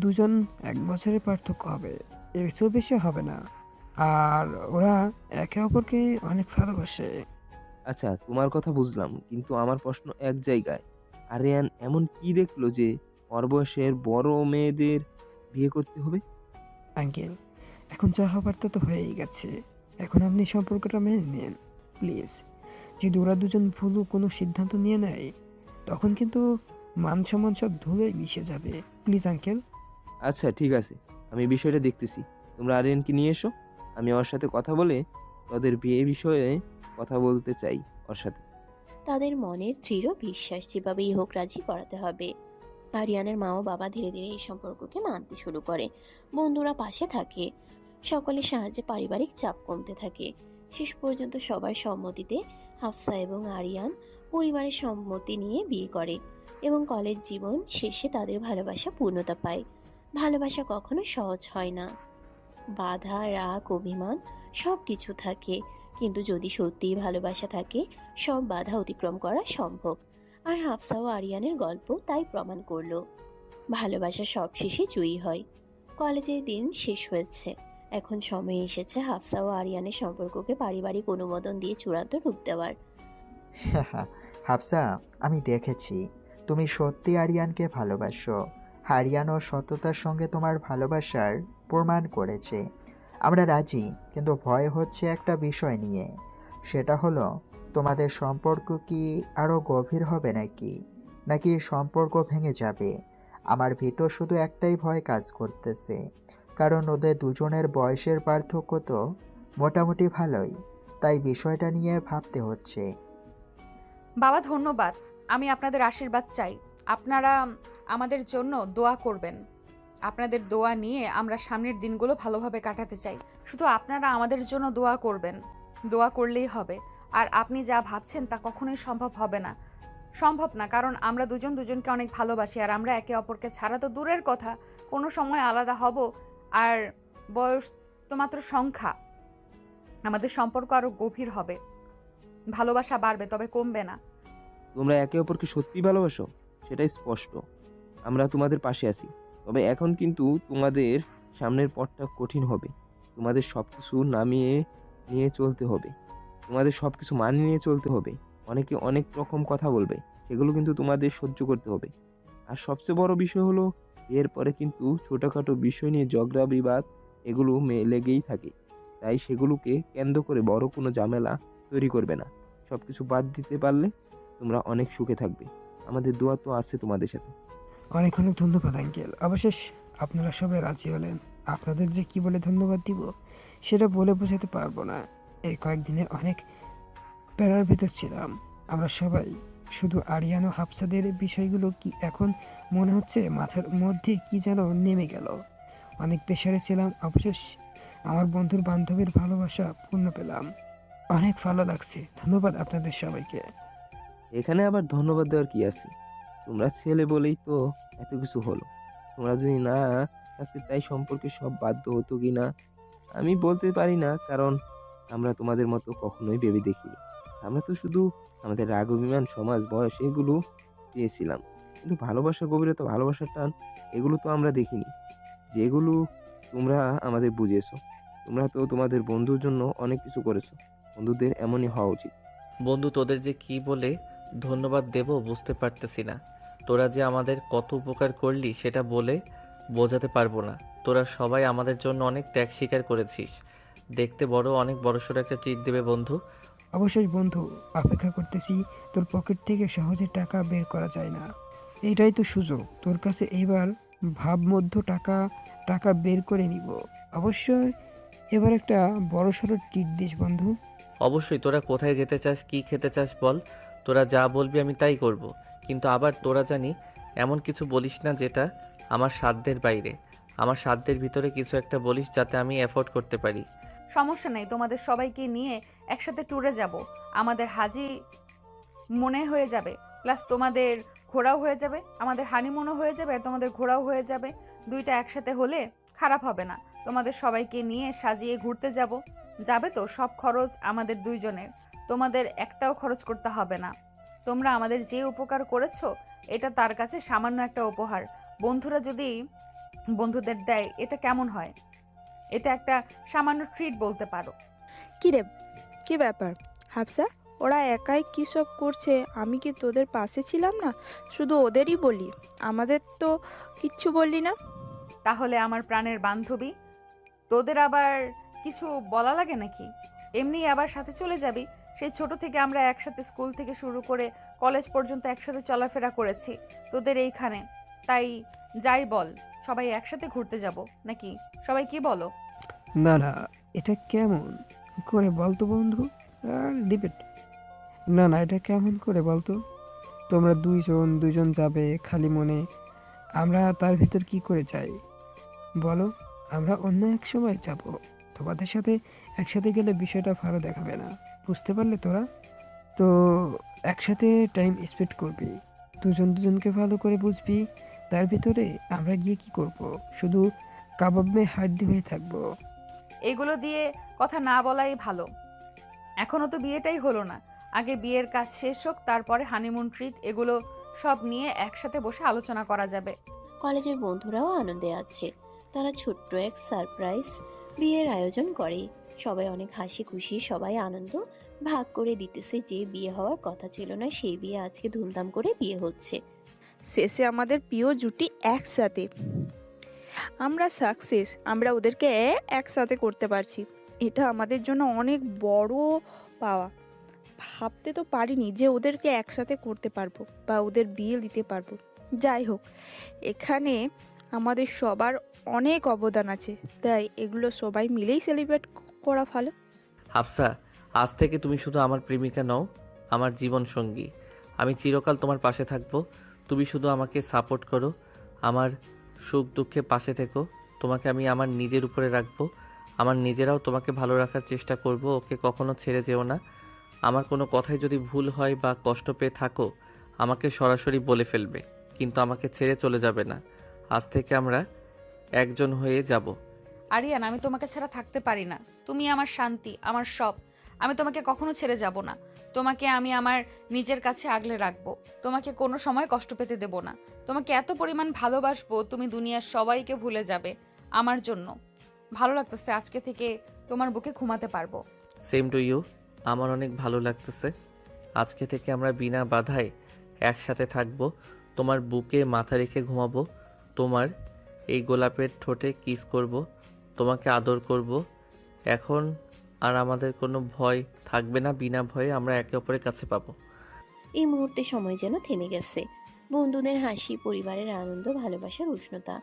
দুজন 1 বছরের পার্থক্য হবে, এর চেয়েও বেশি হবে না। আর ওরা একে অপরকে অনেক ভালোবাসে। আচ্ছা, তোমার কথা বুঝলাম, কিন্তু আমার প্রশ্ন এক জায়গায়। আরিয়ান এমন কি দেখলো যে ওর বয়সের বড় মেয়েদের বিয়ে করতে হবে? আঙ্কেল, এখন যা হবার তা তো হয়েই গেছে। এখন আপনি সম্পর্কটা মেনে নিন প্লিজ। যদি ওরা দুজন ভুল কোনো সিদ্ধান্ত নিয়ে নেয় তখন কিন্তু মান সম্মান সব ধুলোয় মিশে যাবে। Please uncle. আচ্ছা ঠিক আছে, আমি বিষয়টা দেখতেছি। তোমরা আরিয়ানকে নিয়ে এসো, আমি ওর সাথে কথা বলে ওদের বিয়ে বিষয়ে কথা বলতে চাই ওর সাথে। তাদের মনের দৃঢ় বিশ্বাস যেভাবেই হোক রাজি করাতে হবে। আরিয়ানের মা ও বাবা ধীরে ধীরে এই সম্পর্ককে মানতে শুরু করে। বন্ধুরা পাশে থাকে। সকলের সাহায্যে পারিবারিক চাপ কমতে থাকে। শেষ পর্যন্ত সবার সম্মতিতে হাফসা এবং আরিয়ান পরিবারের সম্মতি নিয়ে বিয়ে করে এবং কলেজ জীবন শেষে তাদের ভালোবাসা পূর্ণতা পায়। ভালোবাসা কখনো সহজ হয় না। বাধা, রাগ, অভিমান সব কিছু থাকে, কিন্তু যদি সত্যিই ভালোবাসা থাকে সব বাধা অতিক্রম করা সম্ভব। আর হাফসা ও আরিয়ানের গল্প তাই প্রমাণ করলো। ভালোবাসা সব শেষে জয়ী হয়। কলেজের দিন শেষ হয়েছে। এখন সময় এসেছে হাফসা ও আরিয়ানের সম্পর্ককে পারিবারিক অনুমোদন দিয়ে চূড়ান্ত রূপ দেওয়ার। হাফসা, আমি দেখেছি তুমি সত্যি আরিয়ানকে ভালোবাসো। আরিয়ানও সততার সঙ্গে তোমার ভালোবাসার প্রমাণ করেছে। আমরা রাজি, কিন্তু ভয় হচ্ছে একটা বিষয় নিয়ে। সেটা হলো তোমাদের সম্পর্ক কি আরও গভীর হবে নাকি সম্পর্ক ভেঙে যাবে। আমার ভিতর শুধু একটাই ভয় কাজ করতেছে, কারণ ওদের দুজনের বয়সের পার্থক্য তো মোটামুটি ভালোই। তাই বিষয়টা নিয়ে ভাবতে হচ্ছে। বাবা ধন্যবাদ। আমি আপনাদের আশীর্বাদ চাই। আপনারা আমাদের জন্য দোয়া করবেন। আপনাদের দোয়া নিয়ে আমরা সামনের দিনগুলো ভালোভাবে কাটাতে চাই। শুধু আপনারা আমাদের জন্য দোয়া করবেন। দোয়া করলেই হবে। আর আপনি যা ভাবছেন তা কখনোই সম্ভব না, কারণ আমরা দুজন দুজনকে অনেক ভালোবাসি। আর আমরা একে অপরকে ছাড়া তো দূরের কথা, কোনো সময় আলাদা হব। আর বয়স তো মাত্র সংখ্যা। আমাদের সম্পর্ক আরও গভীর হবে, ভালোবাসা বাড়বে, তবে কমবে না। তোমরা একে অপরকে সত্যিই ভালোবাসো, সেটাই স্পষ্ট। আমরা তোমাদের পাশে আছি। তবে এখন কিন্তু তোমাদের সামনের পথটা কঠিন হবে। তোমাদের সব কিছু নামিয়ে নিয়ে চলতে হবে, তোমাদের সব কিছু মানিয়ে নিয়ে চলতে হবে। অনেকে অনেক রকম কথা বলবে, সেগুলো কিন্তু তোমাদের সহ্য করতে হবে। আর সবচেয়ে বড় বিষয় হলো, এর পরে কিন্তু ছোটোখাটো বিষয় নিয়ে ঝগড়া বিবাদ এগুলো লেগেই থাকে। তাই সেগুলোকে কেন্দ্র করে বড় কোনো ঝামেলা তৈরি করবে না। সব কিছু বাদ দিতে পারলে তোমরা অনেক সুখে থাকবে। আমাদের দোয়া তো আছে তোমাদের সাথে। অনেক অনেক ধন্যবাদ আঙ্কেল। অবশেষ আপনারা সবাই রাজি হলেন। আপনাদের যে কি বলে ধন্যবাদ দিব সেটা বলে বোঝাতে পারবো না। এই কয়েকদিনে অনেক প্যারার ভিতর ছিলাম আমরা সবাই। শুধু আরিয়ান ও হাফসাদের বিষয়গুলো কি এখন মনে হচ্ছে মাথার মধ্যে কি যেন নেমে গেল। অনেক প্রেশারে ছিলাম। অবশেষ আমার বন্ধুর বান্ধবীর ভালোবাসা পূর্ণ পেলাম। অনেক ভালো লাগছে, ধন্যবাদ আপনাদের সবাইকে। এখানে আবার ধন্যবাদ দেওয়ার কি আছে? তোমরা ছেলে বলেই তো এত কিছু হলো। তোমরা যদি না থাকতে তাই সম্পর্কে সব বাধ্য হতো কি না আমি বলতে পারি না, কারণ আমরা তোমাদের মতো কখনোই ভেবে দেখিনি। আমরা তো শুধু আমাদের রাগ অভিমান সমাজ বয়স এগুলো পেয়েছিলাম, কিন্তু ভালোবাসা গভীরতা ভালোবাসার টান এগুলো তো আমরা দেখিনি, যেগুলো তোমরা আমাদের বুঝিয়েছো। তোমরা তো তোমাদের বন্ধুর জন্য অনেক কিছু করেছো। বন্ধুদের এমনই হওয়া উচিত। বন্ধু, তোদের যে কি বলে ধন্যবাদ দেব বুঝতে পারতেছি না। তোরা যে আমাদের কত উপকার করলি সেটা বলে বোঝাতে পারবো না। তোরা সবাই আমাদের জন্য অনেক ত্যাগ স্বীকার করেছিস। দেখতে বড় অনেক বড়সড় একটা ট্রিট দেবে বন্ধু। অবশ্যই বন্ধু, অপেক্ষা করতেছি। তোর পকেট থেকে সহজে টাকা বের করা যায় না, এটাই তো সুযোগ তোর কাছে। এবার ভাবমধ্য টাকা টাকা বের করে নিব। অবশ্যই এবার একটা বড়সড় ট্রিট দিস বন্ধু। অবশ্যই। তোরা কোথায় যেতে চাস, কি খেতে চাস বল। তোরা যা বলবি আমি তাই করব। কিন্তু আবার তোরা জানি এমন কিছু বলিস না যেটা আমার সাধ্যের বাইরে। আমার সাধ্যের ভিতরে কিছু একটা বলিস যাতে আমি অ্যাফোর্ড করতে পারি। সমস্যা নেই, তোমাদের সবাইকে নিয়ে একসাথে ট্যুরে যাব। আমাদের হাজি মনে হয়ে যাবে, প্লাস তোমাদের ঘোরাও হয়ে যাবে। আমাদের হানিমুনও হয়ে যাবে আর তোমাদের ঘোরাও হয়ে যাবে। দুইটা একসাথে হলে খারাপ হবে না। তোমাদের সবাইকে নিয়ে সাজিয়ে ঘুরতে যাব। যাবে তো? সব খরচ আমাদের দুইজনের, তোমাদের একটাও খরচ করতে হবে না। তোমরা আমাদের যে উপকার করেছো এটা তার কাছে সামান্য একটা উপহার। বন্ধুরা যদি বন্ধুদের দেয় এটা কেমন হয়? এটা একটা সামান্য ট্রিট বলতে পারো। কি রে, কি ব্যাপার হাফসা? ওরা একাই কী সব করছে, আমি কি তোদের পাশে ছিলাম না? শুধু ওদেরই বলি, আমাদের তো কিচ্ছু বললি না। তাহলে আমার প্রাণের বান্ধবী, তোদের আবার কিছু বলা লাগে নাকি? এমনি আবার সাথে চলে যাবি। সেই ছোট থেকে আমরা একসাথে স্কুল থেকে শুরু করে কলেজ পর্যন্ত একসাথে চলাফেরা করেছি তোদের এইখানে। তাই যাই বল, সবাই একসাথে ঘুরতে যাব নাকি? সবাই কি বলো? না না, এটা কেমন করে বলতো বন্ধু? আর ডিবেট না না, এটা কেমন করে বলতো? তোমরা দুইজন দুইজন যাবে খালি মনে, আমরা তার ভিতর কি করে যাই বলো? আমরা অন্য এক সময় যাব। তোমাদের সাথে একসাথে গেলে বিষয়টা ভালো দেখাবে না, বুঝতে পারলে তোরা? তো একসাথে টাইম স্পেন্ড করবি, দুজন দুজনকে ভালো করে বুঝবি। তার ভিতরে আমরা গিয়ে কি করব? শুধু কাবাব মে হাড্ডি হয়ে থাকবো। এগুলো দিয়ে কথা না বলাই ভালো। এখনো তো বিয়েটাই হলো না। আগে বিয়ের কাজ শেষ হোক, তারপরে হানিমুন ট্রিট এগুলো সব নিয়ে একসাথে বসে আলোচনা করা যাবে। কলেজের বন্ধুরাও আনন্দে আছে। তারা ছোট্ট এক সারপ্রাইজ বিয়ের আয়োজন করে। সবাই অনেক হাসি খুশি, সবাই আনন্দ ভাগ করে দিতেছে। যে বিয়ে হওয়ার কথা ছিল না সেই বিয়ে আজকে ধুমধাম করে বিয়ে হচ্ছে। শেষে আমাদের প্রিয় জুটি একসাথে, আমরা সাকসেস। আমরা ওদেরকে একসাথে করতে পারছি, এটা আমাদের জন্য অনেক বড় পাওয়া। ভাবতে তো পারিনি যে ওদেরকে একসাথে করতে পারবো বা ওদের বিয়ে দিতে পারবো। যাই হোক, এখানে আমাদের সবার অনেক অবদান আছে, তাই এগুলো সবাই মিলেই সেলিব্রেট করা ভালো। হাফসা, আজ থেকে তুমি শুধু আমার প্রেমিকা নও, আমার জীবন সঙ্গী। আমি চিরকাল তোমার পাশে থাকবো। তুমি শুধু আমাকে সাপোর্ট করো, আমার সুখ দুঃখে পাশে থেকো। তোমাকে আমি আমার নিজের উপরে রাখবো, আমার নিজেরাও তোমাকে ভালো রাখার চেষ্টা করব। ওকে কখনো ছেড়ে যেও না। আমার কোনো কথাই যদি ভুল হয় বা কষ্ট পেয়ে থাকো আমাকে সরাসরি বলে ফেলবে, কিন্তু আমাকে ছেড়ে চলে যাবে না। আজ থেকে আমরা একজন হয়ে যাব। আরিয়ান, আমি তোমাকে ছাড়া থাকতে পারি না। তুমি আমার শান্তি, আমার সব। আমি তোমাকে কখনো ছেড়ে যাব না। তোমাকে আমি আমার নিজের কাছে আগলে রাখবো। তোমাকে কোনো সময় কষ্ট পেতে দেব না। তোমাকে এত পরিমাণ ভালোবাসবো তুমি দুনিয়ার সবাইকে ভুলে যাবে আমার জন্য। ভালো লাগতেছে, আজকে থেকে তোমার বুকে ঘুমাতে পারবো। Same to you. আমার অনেক ভালো লাগতেছে। আজকে থেকে আমরা বিনা বাধায় একসাথে থাকবো। তোমার বুকে মাথা রেখে ঘুমাবো, তোমার এই গোলাপের ঠোঁটে কিস করব, তোমাকে আদর করব। এখন আর আমাদের কোনো ভয় থাকবে না। বিনা ভয়ে আমরা একে অপরের কাছে পাবো। এই মুহূর্তে সময় যেন থেমে গেছে। বন্ধুদের হাসি, পরিবারের আনন্দ, ভালোবাসার উষ্ণতা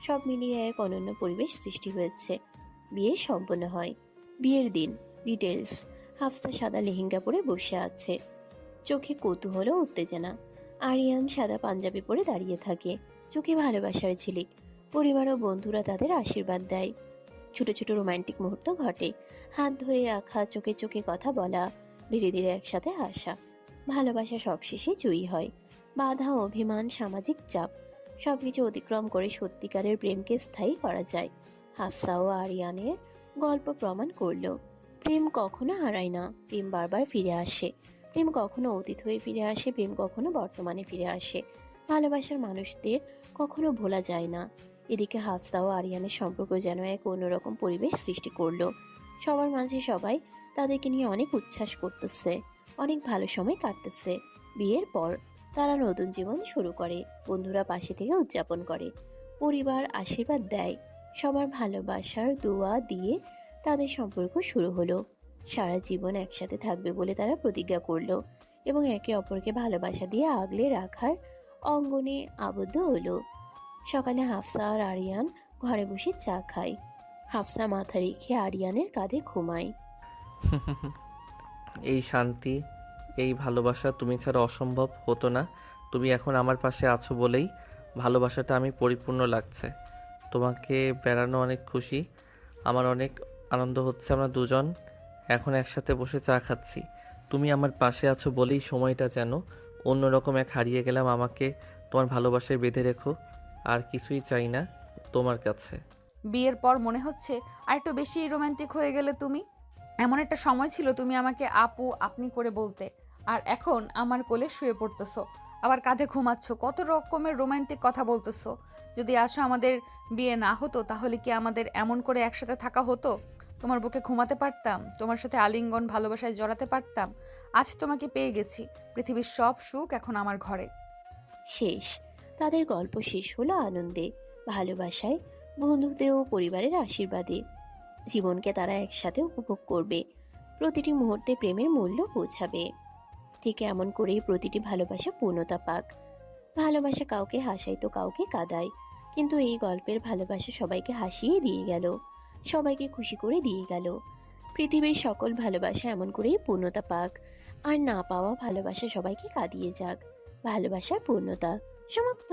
সব মিলিয়ে এক অনন্য পরিবেশ সৃষ্টি হয়েছে। বিয়ে সম্পন্ন হয়। বিয়ের দিন ডিটেলস। হাফসা সাদা লেহেঙ্গা পরে বসে আছে, চোখে কৌতূহল ও উত্তেজনা। আরিয়ান সাদা পাঞ্জাবি পরে দাঁড়িয়ে থাকে, চোখে ভালোবাসার ঝিলিক। পরিবার ও বন্ধুরা তাদের আশীর্বাদ দেয়। ছোট ছোট রোমান্টিক মুহূর্ত ঘটে। হাত ধরে রাখা, চোখে চোখে কথা বলা, ধীরে ধীরে একসাথে আসা। ভালোবাসা সবশেষে জয়ী হয়। বাধা, অভিমান, সামাজিক চাপ সবকিছু অতিক্রম করে সত্যিকারের প্রেমকে স্থায়ী করা যায়। হাফসা ও আরিয়ানের গল্প প্রমাণ করলো প্রেম কখনো হারায় না, প্রেম বারবার ফিরে আসে। প্রেম কখনো অতীত হয়ে ফিরে আসে, প্রেম কখনো বর্তমানে ফিরে আসে। ভালোবাসার মানুষদের কখনো ভোলা যায় না। এদিকে হাফসা ও আরিয়ানের সম্পর্ক যেন এক অন্যরকম পরিবেশ সৃষ্টি করলো। সবার মাঝে সবাই তাদেরকে নিয়ে অনেক উচ্ছ্বাস করতেছে, অনেক ভালো সময় কাটতেছে। বিয়ের পর তারা নতুন জীবন শুরু করে, বন্ধুরা পাশে থেকে উদযাপন করে, পরিবার আশীর্বাদ দেয়। সবার ভালোবাসার দোয়া দিয়ে তাদের সম্পর্ক শুরু হলো। সারা জীবন একসাথে থাকবে বলে তারা প্রতিজ্ঞা করলো এবং একে অপরকে ভালোবাসা দিয়ে আগলে রাখার অঙ্গনে আবদ্ধ হলো। সকালে হাফসা আর আরিয়ান ঘরে বসে চা খায়। হাফসা মাথা রেখে আরিয়ানের কাঁধে ঘুমায়। এই শান্তি, এই ভালোবাসা তুমি ছাড়া অসম্ভব হতো না। তুমি এখন আমার পাশে আছো বলেই ভালোবাসাটা আমি পরিপূর্ণ লাগছে। তোমাকে বেড়ানো অনেক খুশি, আমার অনেক আনন্দ হচ্ছে। আমরা দুজন এখন একসাথে বসে চা খাচ্ছি। তুমি আমার পাশে আছো বলেই সময়টা যেন অন্যরকম এক হারিয়ে গেলাম। আমাকে তোমার ভালোবাসায় বেঁধে রেখো, আর কিছুই চাই না তোমার কাছে। বিয়ের পর মনে হচ্ছে আর একটু বেশি রোমান্টিক হয়ে গেলে তুমি। এমন একটা সময় ছিল তুমি আমাকে আপু আপনি করে বলতে, আর এখন আমার কোলে শুয়ে পড়তেছো, আবার কাঁধে ঘুমাচ্ছ, কত রকমের রোমান্টিক কথা বলতেছো। যদি আসো আমাদের বিয়ে না হতো তাহলে কি আমাদের এমন করে একসাথে থাকা হতো? তোমার বুকে ঘুমাতে পারতাম, তোমার সাথে আলিঙ্গন ভালোবাসায় জড়াতে পারতাম। আজ তোমাকে পেয়ে গেছি, পৃথিবীর সব সুখ এখন আমার ঘরে। শেষ। তাদের গল্প শেষ হলো আনন্দে, ভালোবাসায়, বন্ধুত্বে ও পরিবারের আশীর্বাদে। জীবনকে তারা একসাথে উপভোগ করবে, প্রতিটি মুহূর্তে প্রেমের মূল্য বোঝাবে। ঠিক এমন করেই প্রতিটি ভালোবাসা পূর্ণতা পাক। ভালোবাসা কাউকে হাসায় তো কাউকে কাঁদায়, কিন্তু এই গল্পের ভালোবাসা সবাইকে হাসিয়ে দিয়ে গেল, সবাইকে খুশি করে দিয়ে গেল। পৃথিবীর সকল ভালোবাসা এমন করেই পূর্ণতা পাক, আর না পাওয়া ভালোবাসা সবাইকে কাঁদিয়ে যাক। ভালোবাসার পূর্ণতা সমাপ্ত।